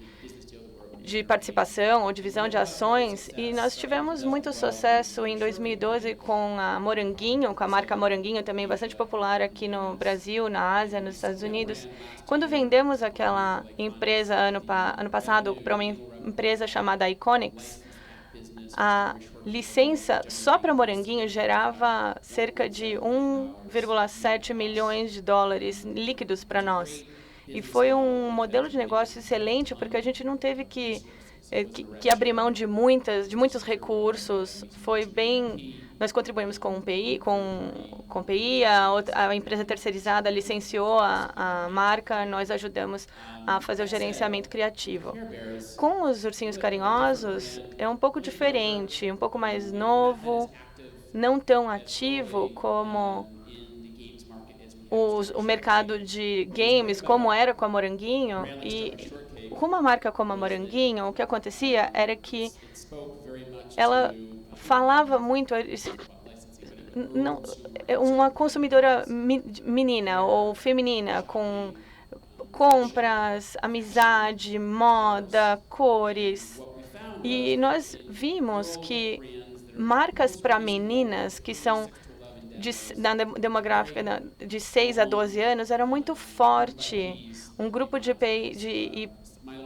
participação ou divisão de ações, e nós tivemos muito sucesso em 2012 com a Moranguinho, com a marca Moranguinho, também bastante popular aqui no Brasil, na Ásia, nos Estados Unidos. Quando vendemos aquela empresa ano passado para uma empresa chamada Iconics, a licença só para Moranguinho gerava cerca de $1,7 milhões líquidos para nós. E foi um modelo de negócio excelente, porque a gente não teve que abrir mão de muitos recursos. Foi bem... Nós contribuímos com o PI, a empresa terceirizada licenciou a marca, nós ajudamos a fazer o gerenciamento criativo. Com os Ursinhos Carinhosos, é um pouco diferente, um pouco mais novo, não tão ativo como o mercado de games, como era com a Moranguinho. E com uma marca como a Moranguinho, o que acontecia era que ela falava muito, uma consumidora menina ou feminina, com compras, amizade, moda, cores. E nós vimos que marcas para meninas, que são na demográfica de 6 a 12 anos, era muito forte. Um grupo de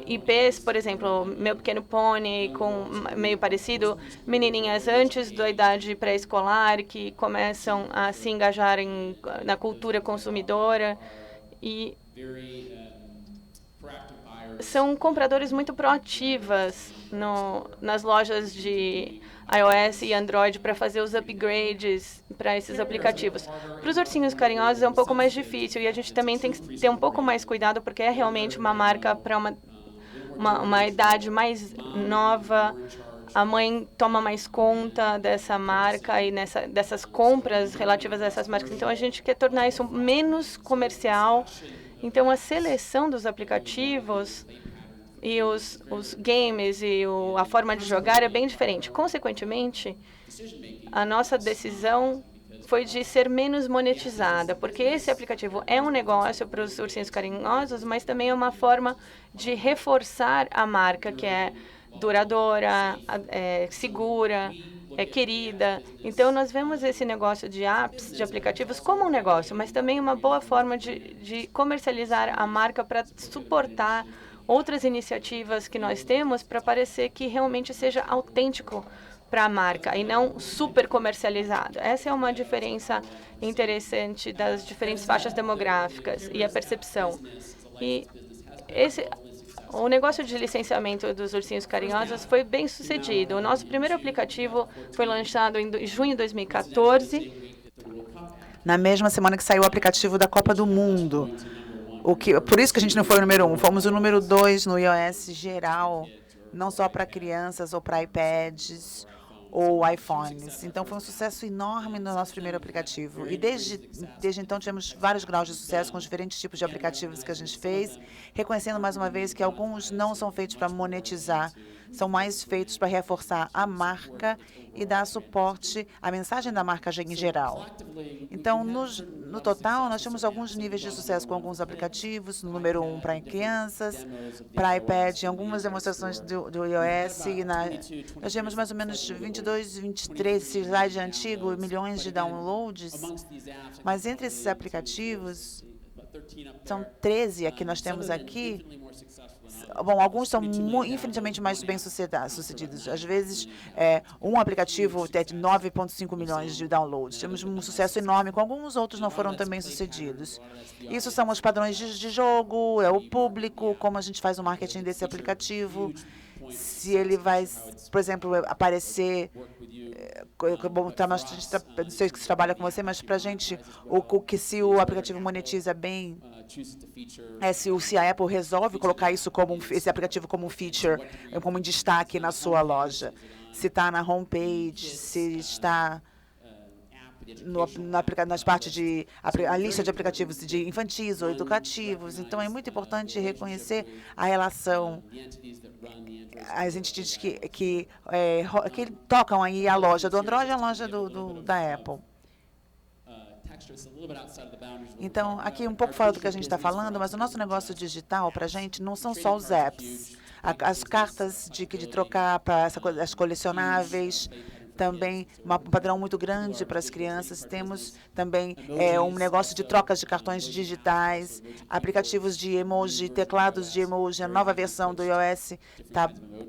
IPs, por exemplo, Meu Pequeno Pony, com meio parecido, menininhas antes da idade pré-escolar, que começam a se engajar na cultura consumidora. E são compradores muito proativas nas lojas de iOS e Android para fazer os upgrades para esses aplicativos. Para os Ursinhos Carinhosos é um pouco mais difícil, e a gente também tem que ter um pouco mais cuidado, porque é realmente uma marca para uma idade mais nova. A mãe toma mais conta dessa marca e dessas compras relativas a essas marcas. Então, a gente quer tornar isso menos comercial. Então, a seleção dos aplicativos e os games e a forma de jogar é bem diferente. Consequentemente, a nossa decisão foi de ser menos monetizada, porque esse aplicativo é um negócio para os Ursinhos Carinhosos, mas também é uma forma de reforçar a marca, que é duradoura, segura, querida. Então, nós vemos esse negócio de apps, de aplicativos, como um negócio, mas também uma boa forma de comercializar a marca para suportar outras iniciativas que nós temos, para parecer que realmente seja autêntico para a marca e não super comercializado. Essa é uma diferença interessante das diferentes faixas demográficas e a percepção. E o negócio de licenciamento dos Ursinhos Carinhosos foi bem sucedido. O nosso primeiro aplicativo foi lançado em junho de 2014. Na mesma semana que saiu o aplicativo da Copa do Mundo. Por isso que a gente não foi o número 1. Fomos o número 2 no iOS geral, não só para crianças ou para iPads ou iPhones. Então, foi um sucesso enorme no nosso primeiro aplicativo. E desde então, tivemos vários graus de sucesso com os diferentes tipos de aplicativos que a gente fez, reconhecendo mais uma vez que alguns não são feitos para monetizar, são mais feitos para reforçar a marca e dar suporte à mensagem da marca em geral. Então, no total, nós temos alguns níveis de sucesso com alguns aplicativos, número 1 para crianças, para iPad, em algumas demonstrações do iOS, e nós temos mais ou menos 22, 23, esse slide antigo, milhões de downloads, mas entre esses aplicativos, são 13 que nós temos aqui. Bom, alguns são infinitamente mais bem-sucedidos. Às vezes, um aplicativo tem 9,5 milhões de downloads. Temos um sucesso enorme, com alguns outros não foram tão bem-sucedidos. Isso são os padrões de jogo, é o público, como a gente faz o marketing desse aplicativo, se ele vai, por exemplo, aparecer... Não sei se trabalha com você, mas para a gente, se o aplicativo monetiza bem, se a Apple resolve colocar esse aplicativo como um feature, como um destaque na sua loja, se está na homepage, se está nas partes a lista de aplicativos de infantis ou educativos. Então, é muito importante reconhecer a relação, as entidades que tocam aí a loja do Android e a loja da Apple. Então, aqui um pouco fora do que a gente está falando, mas o nosso negócio digital, para a gente, não são só os apps. As cartas de trocar para as colecionáveis, também um padrão muito grande para as crianças. Temos também um negócio de trocas de cartões digitais, aplicativos de emoji, teclados de emoji. A nova versão do iOS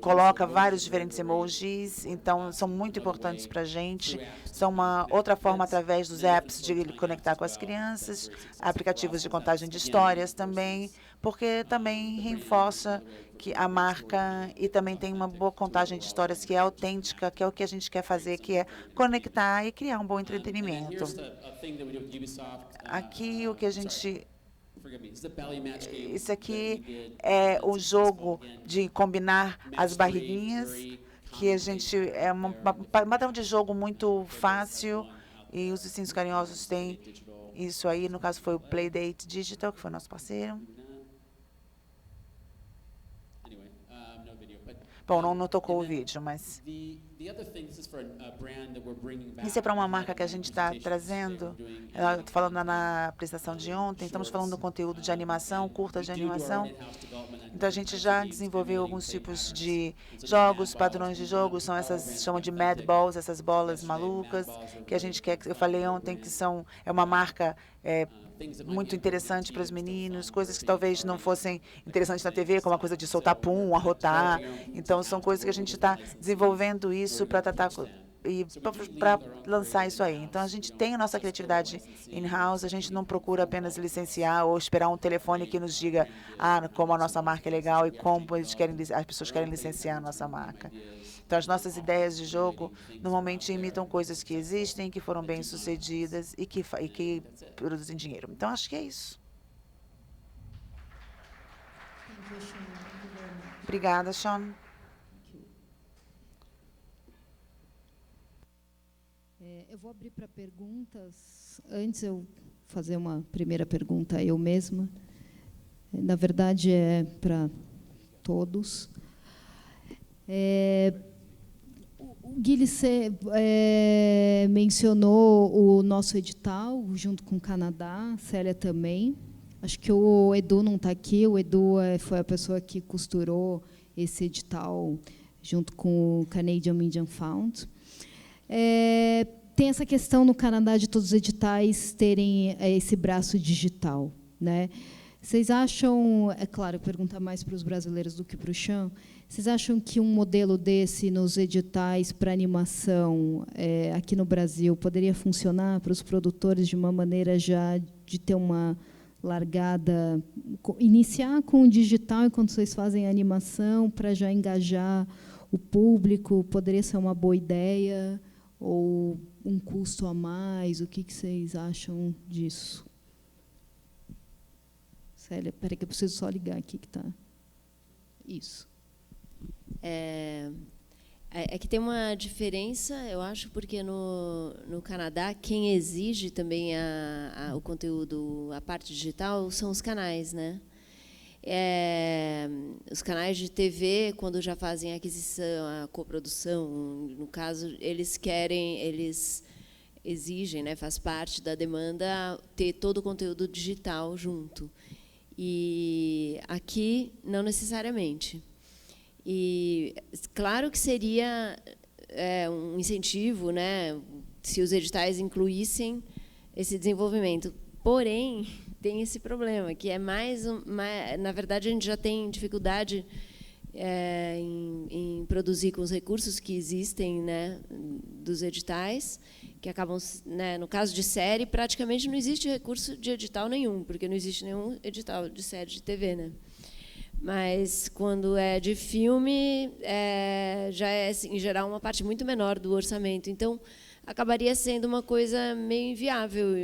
coloca vários diferentes emojis, então são muito importantes para a gente. São uma outra forma, através dos apps, de conectar com as crianças, aplicativos de contagem de histórias também, porque também reforça que a marca e também tem uma boa contagem de histórias que é autêntica, que é o que a gente quer fazer, que é conectar e criar um bom entretenimento. Aqui o que a gente... Isso aqui é o jogo de combinar as barriguinhas, que a gente... É um padrão de jogo muito fácil, e os Ursinhos Carinhosos têm isso aí. No caso, foi o Playdate Digital, que foi nosso parceiro. Bom, não tocou o vídeo, mas... Isso é para uma marca que a gente está trazendo. Estou falando na apresentação de ontem, estamos falando do conteúdo de animação, curtas de animação. Então, a gente já desenvolveu alguns tipos de jogos, padrões de jogos, são essas, chamam de Mad Balls, essas bolas malucas, que a gente quer, eu falei ontem, que é uma marca muito interessante para os meninos, coisas que talvez não fossem interessantes na TV, como a coisa de soltar pum, arrotar. Então, são coisas que a gente está desenvolvendo isso para tratar e para lançar isso aí. Então, a gente tem a nossa criatividade in-house, a gente não procura apenas licenciar ou esperar um telefone que nos diga como a nossa marca é legal e como as pessoas querem licenciar a nossa marca. Então, as nossas ideias de jogo normalmente imitam coisas que existem, que foram bem-sucedidas e que produzem dinheiro. Então, acho que é isso. Obrigada, Sean. Eu vou abrir para perguntas. Antes eu fazer uma primeira pergunta eu mesma. Na verdade, é para todos. O Guilherme mencionou o nosso edital, junto com o Canadá, a Célia também. Acho que o Edu não está aqui, o Edu foi a pessoa que costurou esse edital junto com o Canadian Media Fund. Tem essa questão no Canadá de todos os editais terem esse braço digital, né? Vocês acham, é claro, perguntar mais para os brasileiros do que para o Sean, vocês acham que um modelo desse nos editais para animação aqui no Brasil poderia funcionar para os produtores de uma maneira já de ter uma largada, iniciar com o digital enquanto vocês fazem a animação para já engajar o público? Poderia ser uma boa ideia ou um custo a mais? O que vocês acham disso? Célia, espera que eu preciso só ligar aqui que está... Isso. É que tem uma diferença, eu acho, porque no Canadá, quem exige também o conteúdo, a parte digital, são os canais, né? Os canais de TV, quando já fazem a aquisição, a coprodução, no caso, eles exigem, né, faz parte da demanda, ter todo o conteúdo digital junto. E aqui, não necessariamente. E claro que seria um incentivo, né, se os editais incluíssem esse desenvolvimento. Porém, tem esse problema, que é na verdade, a gente já tem dificuldade em produzir com os recursos que existem, né, dos editais, que acabam, né, no caso de série, praticamente não existe recurso de edital nenhum, porque não existe nenhum edital de série de TV, né? Mas, quando é de filme, já é, em geral, uma parte muito menor do orçamento. Então, acabaria sendo uma coisa meio inviável.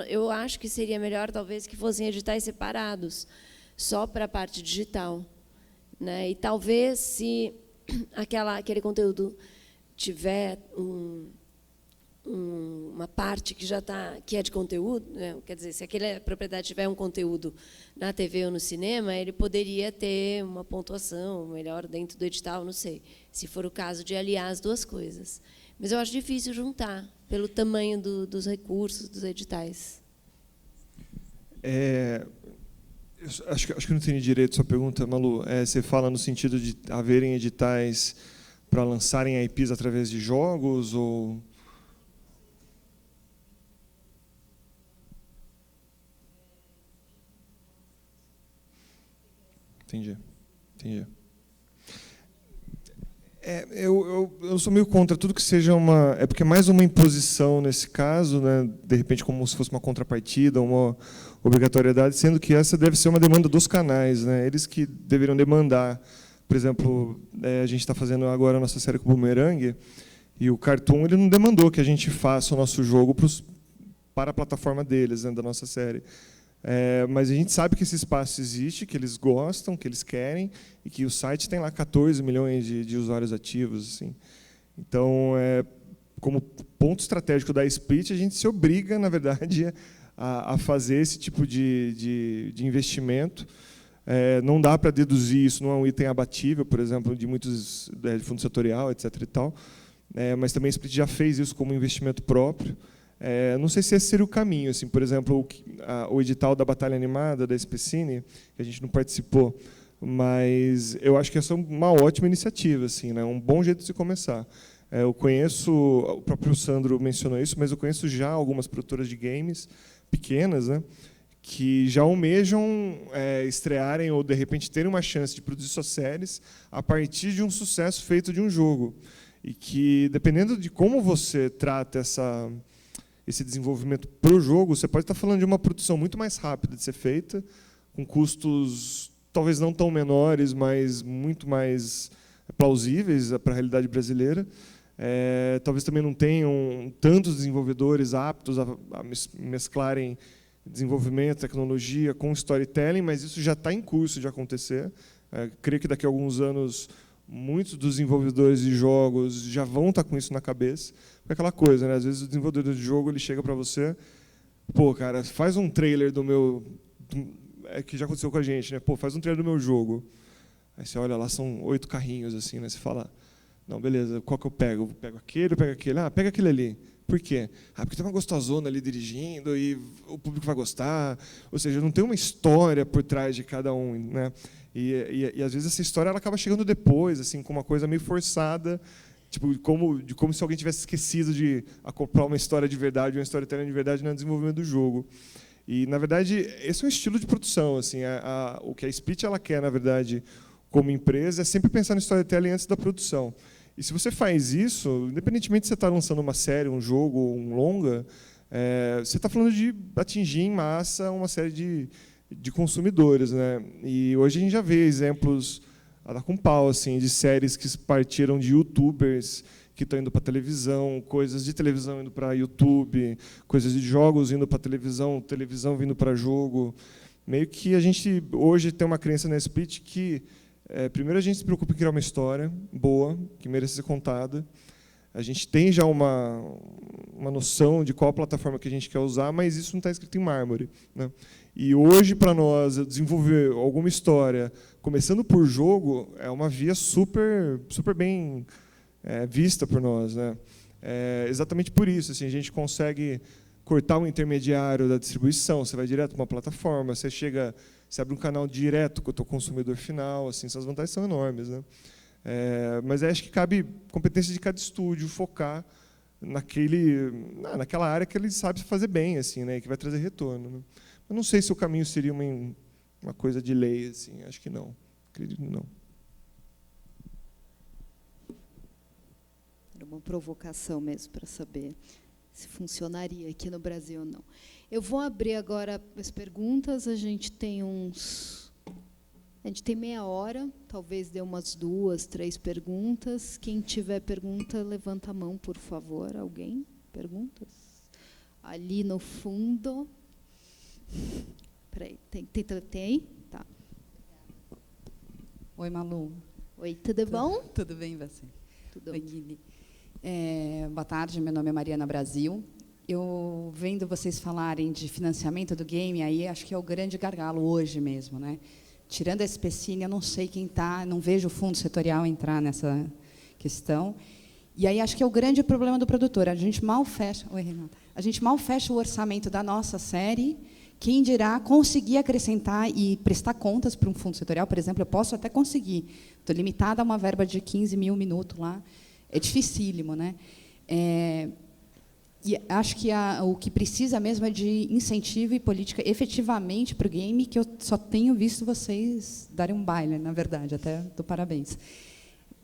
Eu acho que seria melhor, talvez, que fossem editais separados, só para a parte digital, né? E talvez, se aquele conteúdo tiver uma parte que já que é de conteúdo, né? Quer dizer, se aquela propriedade tiver um conteúdo na TV ou no cinema, ele poderia ter uma pontuação melhor dentro do edital, não sei, se for o caso de aliar as duas coisas. Mas eu acho difícil juntar, pelo tamanho dos recursos, dos editais. Acho que não entendi direito a sua pergunta, Malu. Você fala no sentido de haverem editais para lançarem IPs através de jogos? Ou... Entendi. Eu sou meio contra tudo que seja uma... É porque é mais uma imposição nesse caso, né? De repente como se fosse uma contrapartida, uma obrigatoriedade, sendo que essa deve ser uma demanda dos canais, né? Eles que deveriam demandar. Por exemplo, a gente está fazendo agora a nossa série com o Boomerang, e o Cartoon ele não demandou que a gente faça o nosso jogo para a plataforma deles, né, da nossa série. Mas a gente sabe que esse espaço existe, que eles gostam, que eles querem, e que o site tem lá 14 milhões de usuários ativos. Assim. Então, como ponto estratégico da Split, a gente se obriga, na verdade, a fazer esse tipo de investimento. Não dá para deduzir isso, não é um item abatível, por exemplo, de muitos de fundo setorial, etc. E tal. Mas também a Split já fez isso como investimento próprio. Não sei se esse seria o caminho. Assim, por exemplo, o edital da Batalha Animada, da SPCine, que a gente não participou, mas eu acho que essa é uma ótima iniciativa, assim, né? Um bom jeito de se começar. Eu conheço, o próprio Sandro mencionou isso, mas eu conheço já algumas produtoras de games pequenas, né, que já almejam estrearem ou, de repente, terem uma chance de produzir suas séries a partir de um sucesso feito de um jogo. E que, dependendo de como você trata esse desenvolvimento para o jogo, você pode estar falando de uma produção muito mais rápida de ser feita, com custos talvez não tão menores, mas muito mais plausíveis para a realidade brasileira. Talvez também não tenham tantos desenvolvedores aptos a mesclarem desenvolvimento, tecnologia com storytelling, mas isso já está em curso de acontecer. Creio que daqui a alguns anos muitos dos desenvolvedores de jogos já vão estar com isso na cabeça. É aquela coisa, né? Às vezes o desenvolvedor de jogo ele chega para você, pô, cara, faz um trailer do meu... que já aconteceu com a gente, né? Pô, faz um trailer do meu jogo. Aí você olha lá, são 8 carrinhos, assim, né? Você fala, não, beleza, qual que eu pego? Eu pego aquele, eu pego aquele. Ah, pega aquele ali. Por quê? Porque tem uma gostosona ali dirigindo e o público vai gostar. Ou seja, não tem uma história por trás de cada um, né? E às vezes essa história ela acaba chegando depois, assim, com uma coisa meio forçada, tipo, como se alguém tivesse esquecido de acoplar uma história de verdade, uma storytelling de verdade no desenvolvimento do jogo. E, na verdade, esse é um estilo de produção. Assim, o que a Split ela quer, na verdade, como empresa, é sempre pensar no storytelling antes da produção. E se você faz isso, independentemente de você estar lançando uma série, um jogo, um longa, você está falando de atingir em massa uma série de consumidores, né? E hoje a gente já vê exemplos a dar com pau, assim, de séries que partiram de YouTubers que estão indo para televisão, coisas de televisão indo para YouTube, coisas de jogos indo para televisão, televisão vindo para jogo. Meio que a gente hoje tem uma crença na Split que primeiro a gente se preocupa em criar uma história boa, que mereça ser contada. A gente tem já uma noção de qual plataforma que a gente quer usar, mas isso não está escrito em mármore, né? E hoje, para nós, desenvolver alguma história, começando por jogo, é uma via super, super bem vista por nós, né? Exatamente por isso, assim, a gente consegue cortar o intermediário da distribuição, você vai direto para uma plataforma, você abre um canal direto com o teu consumidor final, assim, essas vantagens são enormes, né? Mas acho que cabe competência de cada estúdio focar naquela área que ele sabe fazer bem, assim, né, que vai trazer retorno, né? Eu não sei se o caminho seria uma coisa de lei, assim, acho que não, acredito que não. Era uma provocação mesmo para saber se funcionaria aqui no Brasil ou não. Eu vou abrir agora as perguntas, a gente tem meia hora, talvez dê umas 2, 3 perguntas. Quem tiver pergunta, levanta a mão, por favor. Alguém? Perguntas? Ali no fundo. Peraí, tem aí? Tá. Oi, Malu. Oi, tudo bom? Tudo bem, e você? Tudo Oi, Guilherme. Boa tarde, meu nome é Mariana Brasil. Eu, vendo vocês falarem de financiamento do game, aí acho que é o grande gargalo hoje mesmo, né? Tirando a SPCine, eu não sei quem está, não vejo o fundo setorial entrar nessa questão. E aí acho que é o grande problema do produtor. A gente mal fecha... Oi, Renata. A gente mal fecha o orçamento da nossa série. Quem dirá conseguir acrescentar e prestar contas para um fundo setorial, por exemplo, eu posso até conseguir. Estou limitada a uma verba de 15 mil minutos lá. É dificílimo, né? E acho que o que precisa mesmo é de incentivo e política efetivamente para o game, que eu só tenho visto vocês darem um baile, na verdade, até dou parabéns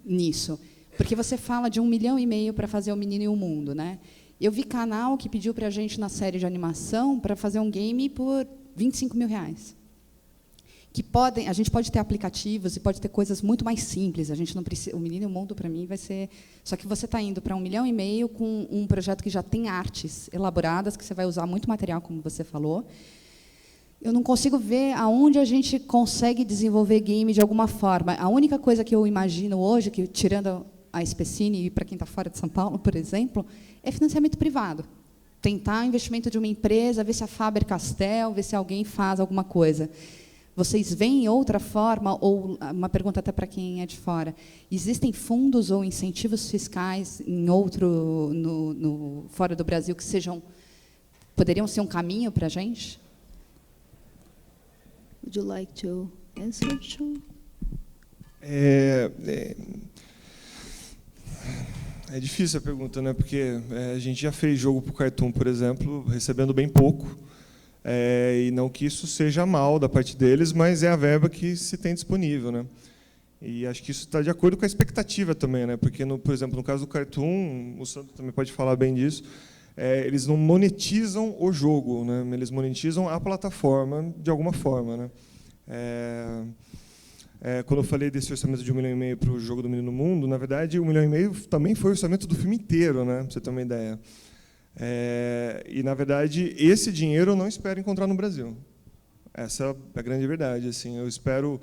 nisso. Porque você fala de 1,5 milhão para fazer O Menino e o Mundo, né? Eu vi canal que pediu para a gente, na série de animação, para fazer um game por R$25 mil. A gente pode ter aplicativos e pode ter coisas muito mais simples. A gente não precisa. O Menino e o Mundo, para mim, vai ser. Só que você está indo para 1,5 milhão com um projeto que já tem artes elaboradas, que você vai usar muito material, como você falou. Eu não consigo ver aonde a gente consegue desenvolver game de alguma forma. A única coisa que eu imagino hoje, que tirando a Specine e para quem está fora de São Paulo, por exemplo, é financiamento privado. Tentar investimento de uma empresa, ver se a Faber-Castell, ver se alguém faz alguma coisa. Vocês veem outra forma, ou uma pergunta até para quem é de fora, existem fundos ou incentivos fiscais em fora do Brasil que poderiam ser um caminho para a gente? Would you like to answer, Sean? É difícil a pergunta, né? Porque a gente já fez jogo para o Cartoon, por exemplo, recebendo bem pouco. E não que isso seja mal da parte deles, mas é a verba que se tem disponível, né? E acho que isso está de acordo com a expectativa também, né? Porque, por exemplo, no caso do Cartoon, o Sandro também pode falar bem disso, eles não monetizam o jogo, né? Eles monetizam a plataforma de alguma forma, né? Quando eu falei desse orçamento de 1,5 milhão para o jogo do Menino Mundo, na verdade, 1,5 milhão também foi o orçamento do filme inteiro, né? Para você ter uma ideia. E, na verdade, esse dinheiro eu não espero encontrar no Brasil. Essa é a grande verdade. Assim, eu espero...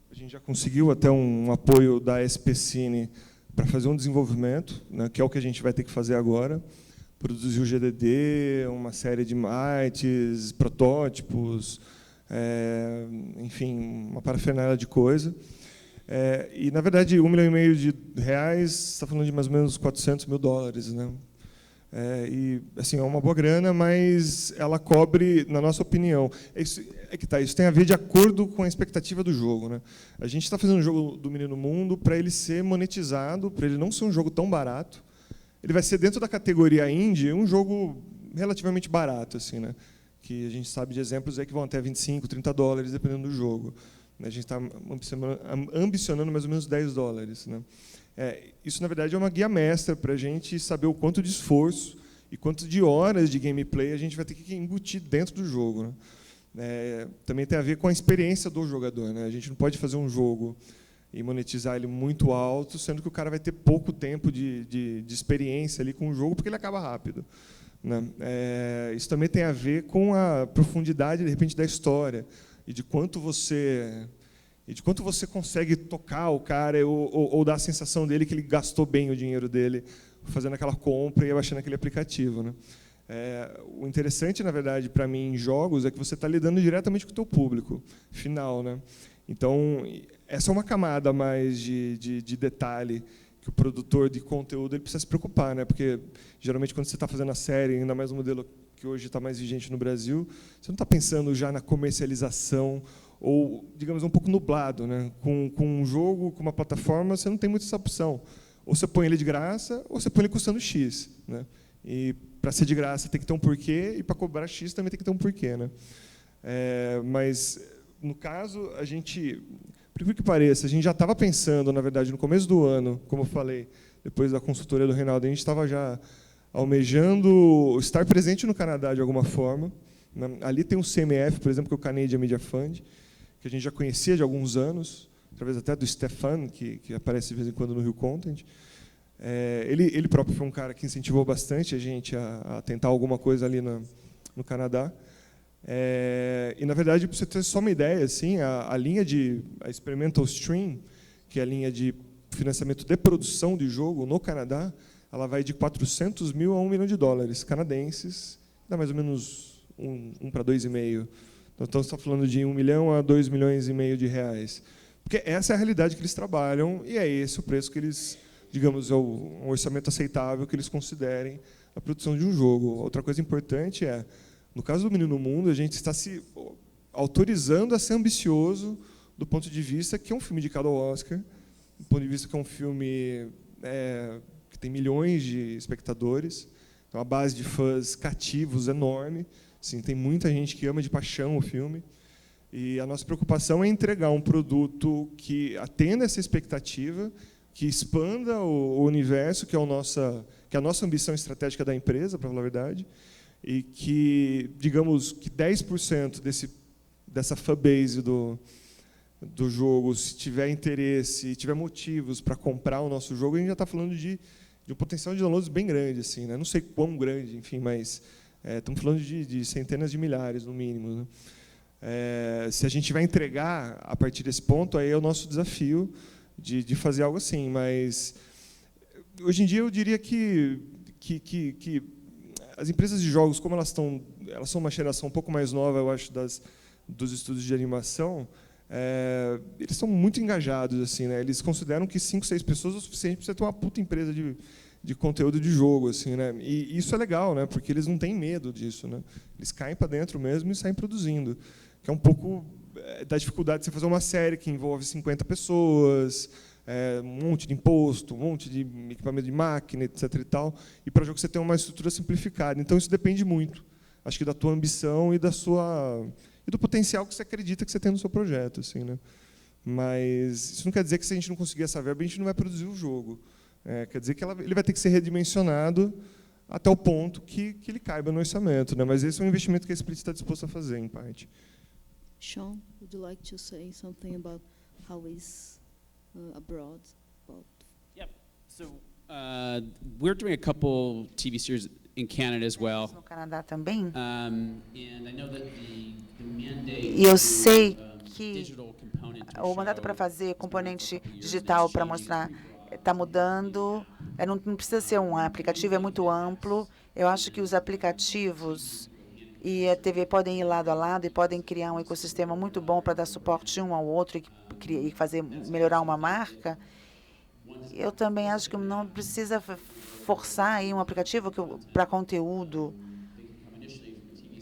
A gente já conseguiu até um apoio da Specine para fazer um desenvolvimento, né, que é o que a gente vai ter que fazer agora. Produzir o GDD, uma série de artes, protótipos, enfim, uma parafernália de coisa. E, na verdade, 1,5 milhão de reais, está falando de mais ou menos $400 mil, né? E assim, é uma boa grana, mas ela cobre, na nossa opinião, isso tem a ver de acordo com a expectativa do jogo, né? A gente está fazendo um jogo do Menino Mundo para ele ser monetizado, para ele não ser um jogo tão barato. Ele vai ser, dentro da categoria indie, um jogo relativamente barato, assim, né? Que a gente sabe de exemplos que vão até $25, $30, dependendo do jogo. A gente está ambicionando mais ou menos $10, né? Isso, na verdade, é uma guia mestra para a gente saber o quanto de esforço e quanto de horas de gameplay a gente vai ter que embutir dentro do jogo, né? Também tem a ver com a experiência do jogador, né? A gente não pode fazer um jogo e monetizar ele muito alto, sendo que o cara vai ter pouco tempo de experiência ali com o jogo, porque ele acaba rápido, né? Isso também tem a ver com a profundidade, de repente, da história e de quanto você consegue tocar o cara ou dar a sensação dele que ele gastou bem o dinheiro dele fazendo aquela compra e baixando aquele aplicativo, né? O interessante, na verdade, para mim, em jogos, é que você está lidando diretamente com o teu público final, né? Então, essa é uma camada mais de detalhe que o produtor de conteúdo ele precisa se preocupar, né? Porque, geralmente, quando você está fazendo a série, ainda mais o modelo que hoje está mais vigente no Brasil, você não está pensando já na comercialização ou, digamos, um pouco nublado, né? Com um jogo, com uma plataforma, você não tem muita essa opção. Ou você põe ele de graça, ou você põe ele custando X, né? E para ser de graça tem que ter um porquê, e para cobrar X também tem que ter um porquê, né? Mas, no caso, a gente, por que pareça, a gente já estava pensando, na verdade, no começo do ano, como eu falei, depois da consultoria do Reinaldo, a gente estava já almejando estar presente no Canadá de alguma forma, né? Ali tem um CMF, por exemplo, que é o Canadian Media Fund, que a gente já conhecia de alguns anos, através até do Stefan, que aparece de vez em quando no Rio Content. Ele próprio foi um cara que incentivou bastante a gente a tentar alguma coisa ali no Canadá. E, na verdade, para você ter só uma ideia, assim, a linha a Experimental Stream, que é a linha de financiamento de produção de jogo no Canadá, ela vai de $400 mil a $1 milhão canadenses, dá mais ou menos 1 para 2,5. Então, você está falando de 1 milhão a 2,5 milhões de reais. Porque essa é a realidade que eles trabalham e é esse o preço que eles, digamos, é um orçamento aceitável que eles considerem a produção de um jogo. Outra coisa importante no caso do Menino Mundo, a gente está se autorizando a ser ambicioso do ponto de vista que é um filme indicado ao Oscar, do ponto de vista que é um filme que tem milhões de espectadores, uma base de fãs cativos enorme. Sim, tem muita gente que ama de paixão o filme. E a nossa preocupação é entregar um produto que atenda essa expectativa, que expanda o universo, que é a nossa ambição estratégica da empresa, para falar a verdade, e que, digamos, que 10% dessa fanbase do jogo, se tiver interesse, tiver motivos para comprar o nosso jogo, a gente já está falando de um potencial de downloads bem grande, assim, né? Não sei quão grande, enfim, mas estamos falando de centenas de milhares, no mínimo, né? Se a gente vai entregar a partir desse ponto, aí é o nosso desafio de fazer algo assim. Mas hoje em dia eu diria que as empresas de jogos, como elas são uma geração um pouco mais nova, eu acho, dos estúdios de animação, eles são muito engajados, assim, né? Eles consideram que 5, 6 pessoas é o suficiente para você ter uma puta empresa de conteúdo de jogo, assim, né? E isso é legal, né? Porque eles não têm medo disso, né? Eles caem para dentro mesmo e saem produzindo, que é um pouco da dificuldade de você fazer uma série que envolve 50 pessoas, um monte de imposto, um monte de equipamento de máquina, etc. e tal, e para o jogo você tem uma estrutura simplificada. Então isso depende muito, acho que da tua ambição e do potencial que você acredita que você tem no seu projeto, assim, né? Mas isso não quer dizer que se a gente não conseguir essa verba, a gente não vai produzir o jogo. Quer dizer que ele vai ter que ser redimensionado até o ponto que ele caiba no orçamento, né? Mas esse é um investimento que a Split está disposto a fazer, em parte. Sean, would you like to say something about how is abroad? Yep. So we're doing a couple TV series in Canada as well. No Canadá também. And I know that the mandate. E eu sei que o mandato para fazer componente digital para mostrar está mudando. Não precisa ser um aplicativo, é muito amplo. Eu acho que os aplicativos e a TV podem ir lado a lado e podem criar um ecossistema muito bom para dar suporte um ao outro e melhorar uma marca. Eu também acho que não precisa forçar aí um aplicativo para conteúdo.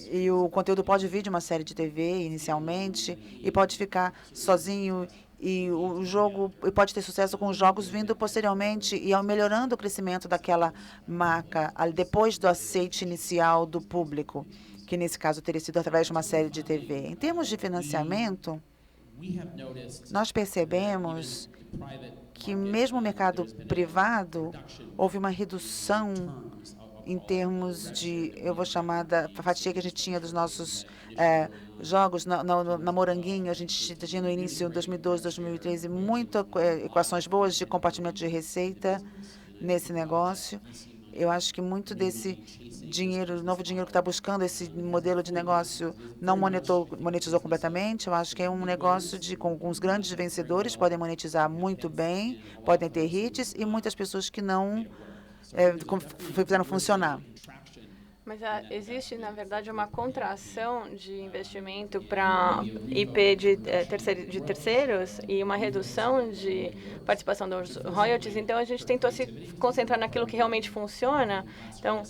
E o conteúdo pode vir de uma série de TV inicialmente e pode ficar sozinho. E o jogo pode ter sucesso com os jogos vindo posteriormente e melhorando o crescimento daquela marca depois do aceite inicial do público, que nesse caso teria sido através de uma série de TV. Em termos de financiamento, nós percebemos que mesmo o mercado privado houve uma redução em termos de, eu vou chamar da fatia que a gente tinha dos nossos jogos na Moranguinho. A gente tinha no início de 2012, 2013, muitas equações boas de compartilhamento de receita nesse negócio. Eu acho que muito desse dinheiro, novo dinheiro que está buscando esse modelo de negócio, não monetizou completamente. Eu acho que é um negócio com os grandes vencedores, podem monetizar muito bem, podem ter hits, e muitas pessoas que não fizeram funcionar. Mas existe, na verdade, uma contração de investimento para IP de terceiros e uma redução de participação dos royalties. Então, a gente tentou se concentrar naquilo que realmente funciona. Então,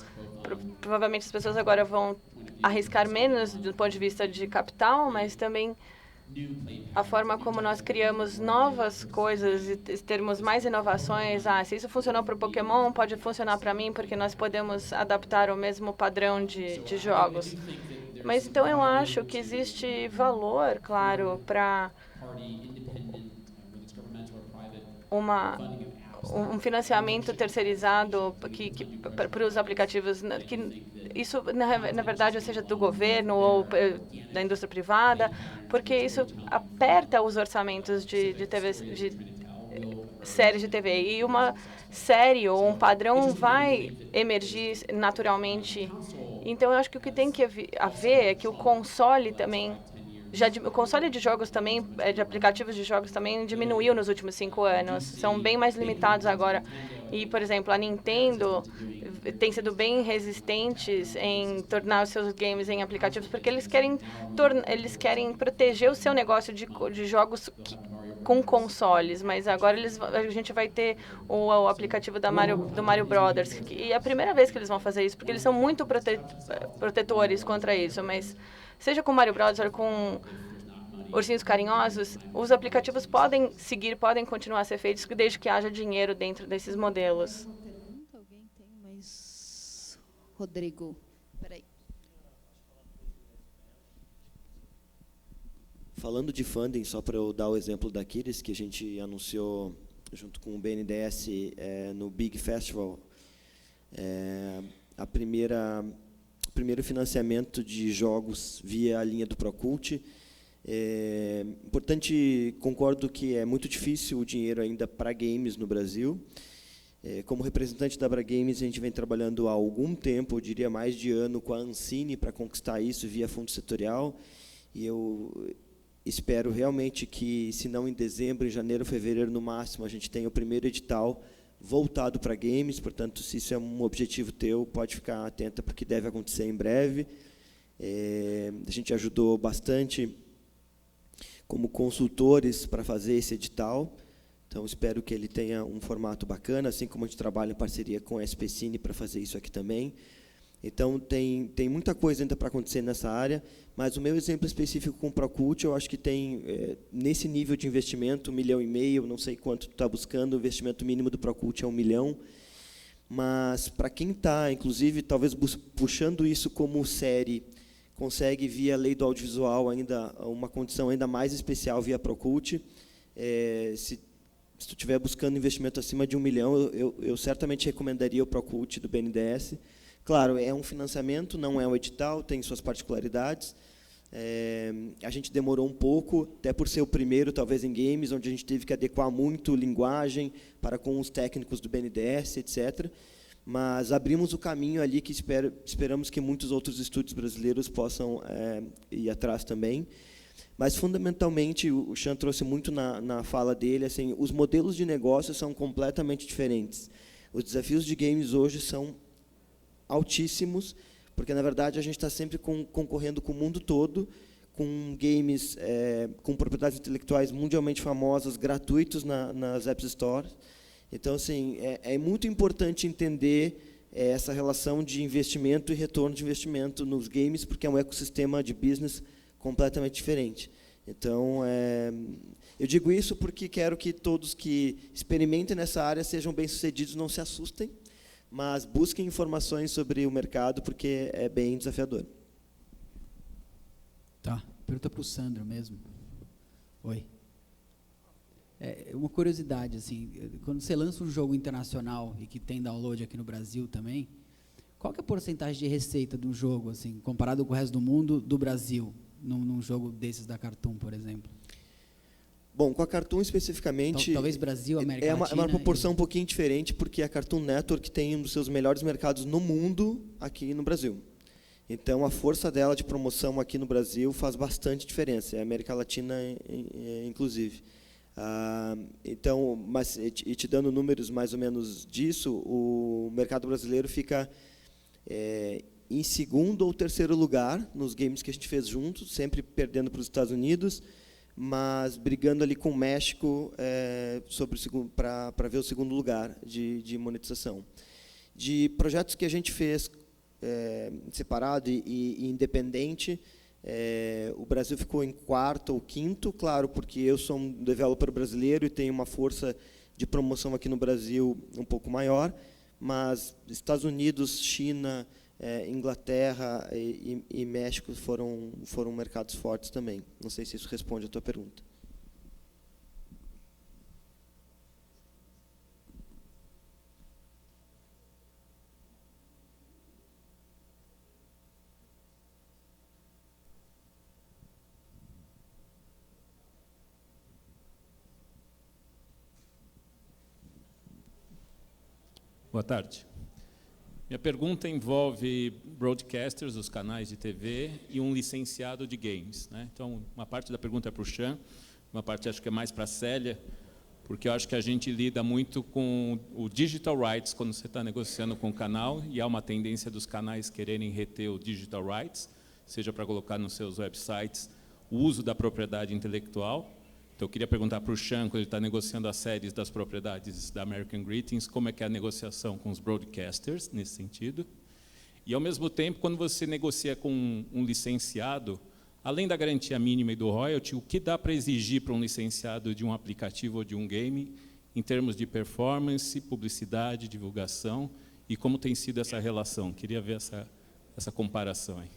provavelmente as pessoas agora vão arriscar menos do ponto de vista de capital, mas também a forma como nós criamos novas coisas e termos mais inovações. Se isso funcionou para o Pokémon, pode funcionar para mim, porque nós podemos adaptar o mesmo padrão de jogos. Mas então eu acho que existe valor, claro, para um financiamento terceirizado para os aplicativos, que isso, na verdade, seja do governo ou da indústria privada, porque isso aperta os orçamentos de TV, de séries de TV. E uma série ou um padrão vai emergir naturalmente. Então, eu acho que o que tem que haver é que o console também... o console de jogos também, de aplicativos de jogos também, diminuiu nos últimos 5 anos. São bem mais limitados agora. E, por exemplo, a Nintendo tem sido bem resistentes em tornar os seus games em aplicativos, porque eles querem proteger o seu negócio de jogos com consoles. Mas agora a gente vai ter o aplicativo do Mario Brothers. E é a primeira vez que eles vão fazer isso, porque eles são muito protetores contra isso. Mas seja com Mario Bros ou com Ursinhos Carinhosos, os aplicativos podem continuar a ser feitos desde que haja dinheiro dentro desses modelos. Alguém tem mais? Rodrigo, peraí. Falando de funding, só para eu dar o exemplo da Kiris, que a gente anunciou junto com o BNDES, no Big Festival, o primeiro financiamento de jogos via a linha do Procult. Importante, concordo que é muito difícil o dinheiro ainda para games no Brasil. Como representante da Abra Games, a gente vem trabalhando há algum tempo, eu diria mais de ano, com a Ancine para conquistar isso via fundo setorial. E eu espero realmente que, se não em dezembro, em janeiro, fevereiro, no máximo, a gente tenha o primeiro edital voltado para games. Portanto, se isso é um objetivo teu, pode ficar atenta, porque deve acontecer em breve. A gente ajudou bastante como consultores para fazer esse edital. Então, espero que ele tenha um formato bacana, assim como a gente trabalha em parceria com a SPCine para fazer isso aqui também. Então, tem muita coisa ainda para acontecer nessa área, mas o meu exemplo específico com o Procult, eu acho que tem, nesse nível de investimento, 1,5 milhão, não sei quanto tu está buscando, o investimento mínimo do Procult é 1 milhão, mas, para quem está, inclusive, talvez puxando isso como série, consegue, via lei do audiovisual, ainda uma condição ainda mais especial via Procult. Se tu estiver buscando investimento acima de 1 milhão, eu certamente recomendaria o Procult do BNDES. Claro, é um financiamento, não é um edital, tem suas particularidades. A gente demorou um pouco, até por ser o primeiro, talvez, em games, onde a gente teve que adequar muito linguagem para com os técnicos do BNDES, etc. Mas abrimos o caminho ali que esperamos que muitos outros estúdios brasileiros possam ir atrás também. Mas, fundamentalmente, o Sean trouxe muito na fala dele, assim, os modelos de negócio são completamente diferentes. Os desafios de games hoje são altíssimos, porque, na verdade, a gente está sempre concorrendo com o mundo todo, com games com propriedades intelectuais mundialmente famosas, gratuitos nas App Stores. Então, assim, é muito importante entender essa relação de investimento e retorno de investimento nos games, porque é um ecossistema de business completamente diferente. Então, eu digo isso porque quero que todos que experimentem nessa área sejam bem-sucedidos, não se assustem, mas busquem informações sobre o mercado, porque é bem desafiador. Tá, pergunta para o Sandro mesmo. Oi. Uma curiosidade, assim, quando você lança um jogo internacional e que tem download aqui no Brasil também, qual que é a porcentagem de receita de um jogo, assim, comparado com o resto do mundo, do Brasil, num jogo desses da Cartoon, por exemplo? Bom, com a Cartoon especificamente... Talvez Brasil, América Latina... É uma proporção um pouquinho diferente, porque a Cartoon Network tem um dos seus melhores mercados no mundo aqui no Brasil. Então, a força dela de promoção aqui no Brasil faz bastante diferença, é a América Latina, inclusive. Então, mas te dando números mais ou menos disso, o mercado brasileiro fica em segundo ou terceiro lugar nos games que a gente fez juntos, sempre perdendo para os Estados Unidos, mas brigando ali com o México para ver o segundo lugar de monetização. De projetos que a gente fez separado e independente, o Brasil ficou em quarto ou quinto, claro, porque eu sou um developer brasileiro e tenho uma força de promoção aqui no Brasil um pouco maior, mas Estados Unidos, China, Inglaterra e México foram mercados fortes também. Não sei se isso responde a tua pergunta. Boa tarde. Minha pergunta envolve broadcasters, os canais de TV, e um licenciado de games, né? Então, uma parte da pergunta é para o Sean, uma parte acho que é mais para a Célia, porque eu acho que a gente lida muito com o digital rights quando você está negociando com o canal, e há uma tendência dos canais quererem reter o digital rights, seja para colocar nos seus websites o uso da propriedade intelectual. Então, eu queria perguntar para o Sean, quando ele está negociando as séries das propriedades da American Greetings, como é que é a negociação com os broadcasters, nesse sentido. E, ao mesmo tempo, quando você negocia com um licenciado, além da garantia mínima e do royalty, o que dá para exigir para um licenciado de um aplicativo ou de um game, em termos de performance, publicidade, divulgação, e como tem sido essa relação? Queria ver essa comparação aí.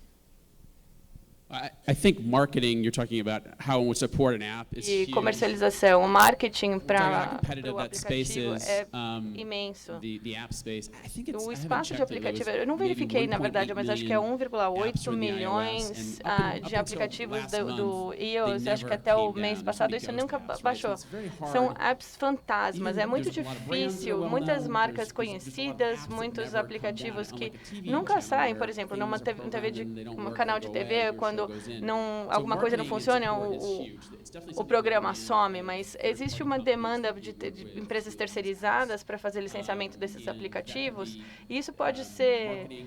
I think marketing, you're talking about how it would support an app, is E huge. comercialização, o marketing para Talking about how competitive o that space aplicativo is, é imenso. The app space. I think it's, O I haven't espaço de checked it, aplicativo, it was eu não maybe verifiquei, na verdade, 1.8 mas acho que é million 1,8 for the milhões iOS, and de until aplicativos last do month, iOS. they Acho que never até o came mês down passado to be isso ghost nunca apps, right? baixou. So it's very São hard. apps fantasmas, é muito There's a lot of brands that are difícil. well Muitas known, marcas there's a lot of conhecidas, apps that muitos never come aplicativos down, que unlike a TV nunca channel saem, where por exemplo, things numa are TV, programmed and they don't um work, canal they de go away, TV, your quando show goes in. não, So alguma coisa não marketing and funciona, support is huge. It's definitely o something programa that we some, mas existe uma demanda de empresas terceirizadas para fazer licenciamento desses aplicativos, e isso pode ser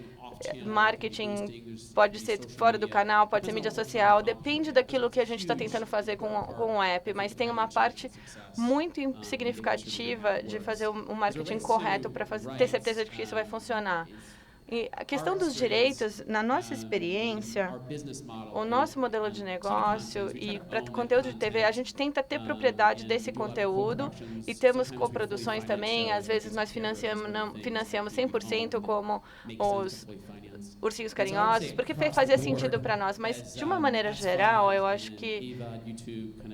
marketing, pode ser fora do canal, pode ser mídia social, depende daquilo que a gente está tentando fazer com o app, mas tem uma parte muito significativa de fazer o marketing correto para ter certeza de que isso vai funcionar. E a questão dos direitos, na nossa experiência, o nosso modelo de negócio e para conteúdo de TV, a gente tenta ter propriedade desse conteúdo e temos coproduções também. Às vezes nós financiamos 100% como os Ursinhos Carinhosos, porque fazia sentido para nós. Mas, de uma maneira geral, eu acho que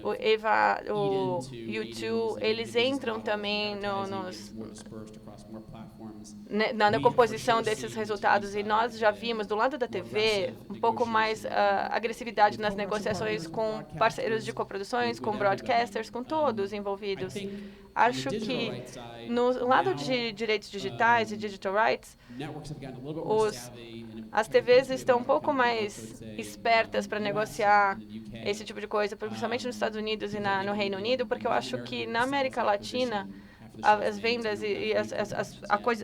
o Eva, o YouTube, eles entram também na composição desses resultados, e nós já vimos do lado da TV um pouco mais agressividade nas negociações com parceiros de coproduções, com broadcasters, com todos envolvidos. Acho que no lado de direitos digitais e digital rights, as TVs estão um pouco mais espertas para negociar esse tipo de coisa, principalmente nos Estados Unidos e no Reino Unido, porque eu acho que na América Latina as vendas e as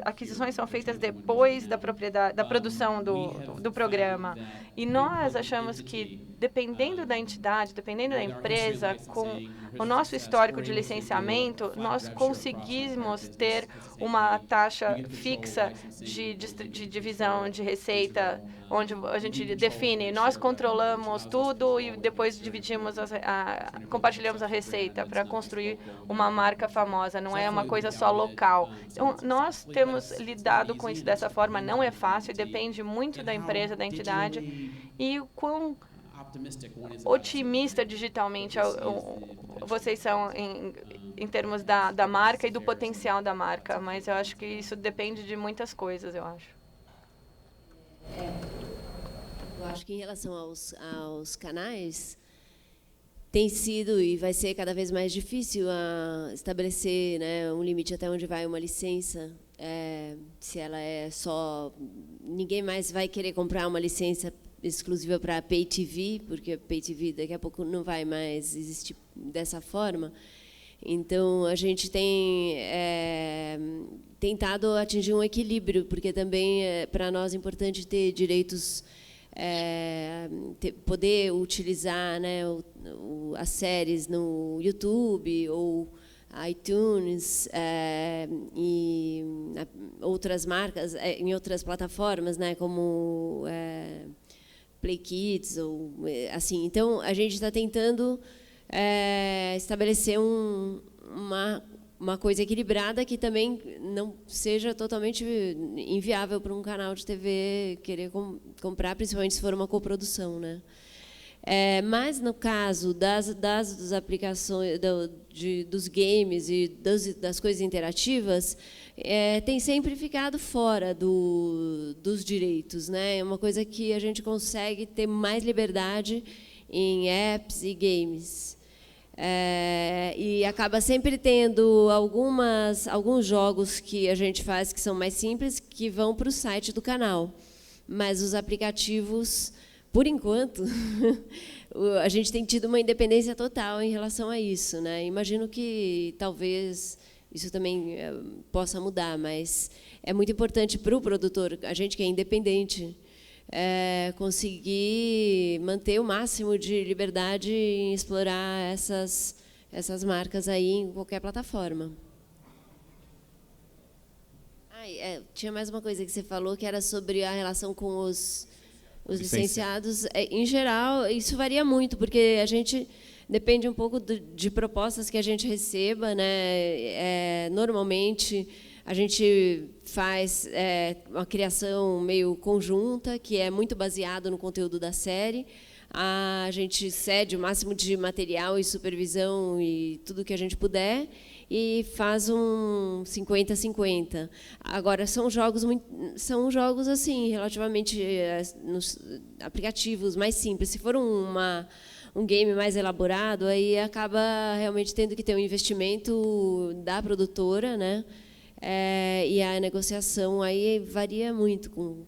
aquisições são feitas depois da propriedade, da produção do programa. E nós achamos que, dependendo da entidade, dependendo da empresa, com o nosso histórico de licenciamento, nós conseguimos ter uma taxa fixa de divisão de receita, onde a gente define, nós controlamos tudo e depois dividimos, compartilhamos a receita para construir uma marca famosa, não é uma coisa só local. Então, nós temos lidado com isso dessa forma, não é fácil, depende muito da empresa, da entidade, e o quão otimista digitalmente vocês são em termos da marca e do potencial da marca, mas eu acho que isso depende de muitas coisas, eu acho. Eu acho que em relação aos canais, tem sido e vai ser cada vez mais difícil estabelecer, né, um limite até onde vai uma licença. Se ela é só... Ninguém mais vai querer comprar uma licença exclusiva para Pay TV, porque Pay TV daqui a pouco não vai mais existir dessa forma. Então, a gente tem tentado atingir um equilíbrio, porque também é para nós importante ter direitos, poder utilizar, né, as séries no YouTube ou iTunes e outras marcas, em outras plataformas, né, como Play Kids ou assim. Então, a gente está tentando estabelecer uma coisa equilibrada que também não seja totalmente inviável para um canal de TV querer comprar, principalmente se for uma coprodução, né? Mas no caso das aplicações dos games e das coisas interativas, tem sempre ficado fora dos direitos, né? É uma coisa que a gente consegue ter mais liberdade em apps e games. E acaba sempre tendo alguns jogos que a gente faz que são mais simples, que vão para o site do canal. Mas os aplicativos, por enquanto, a gente tem tido uma independência total em relação a isso, né? Imagino que talvez isso também possa mudar, mas é muito importante para o produtor, a gente que é independente, conseguir manter o máximo de liberdade em explorar essas marcas aí em qualquer plataforma. Tinha mais uma coisa que você falou, que era sobre a relação com os licenciados. Em geral, isso varia muito, porque a gente depende um pouco de propostas que a gente receba, né? Normalmente, a gente faz uma criação meio conjunta, que é muito baseado no conteúdo da série. a gente cede o máximo de material e supervisão e tudo que a gente puder e faz um 50-50. Agora são jogos assim relativamente nos aplicativos mais simples. Se for um game mais elaborado, aí acaba realmente tendo que ter um investimento da produtora, né? E a negociação aí varia muito com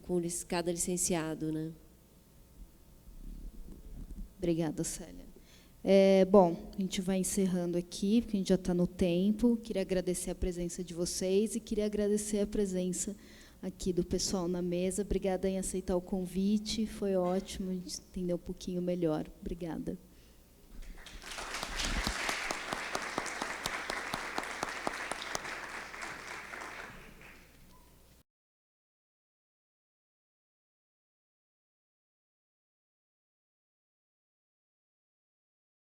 cada licenciado, né? Obrigada, Célia. Bom, a gente vai encerrando aqui, porque a gente já está no tempo. Queria agradecer a presença de vocês e queria agradecer a presença aqui do pessoal na mesa. Obrigada em aceitar o convite, foi ótimo, a gente entendeu um pouquinho melhor. Obrigada.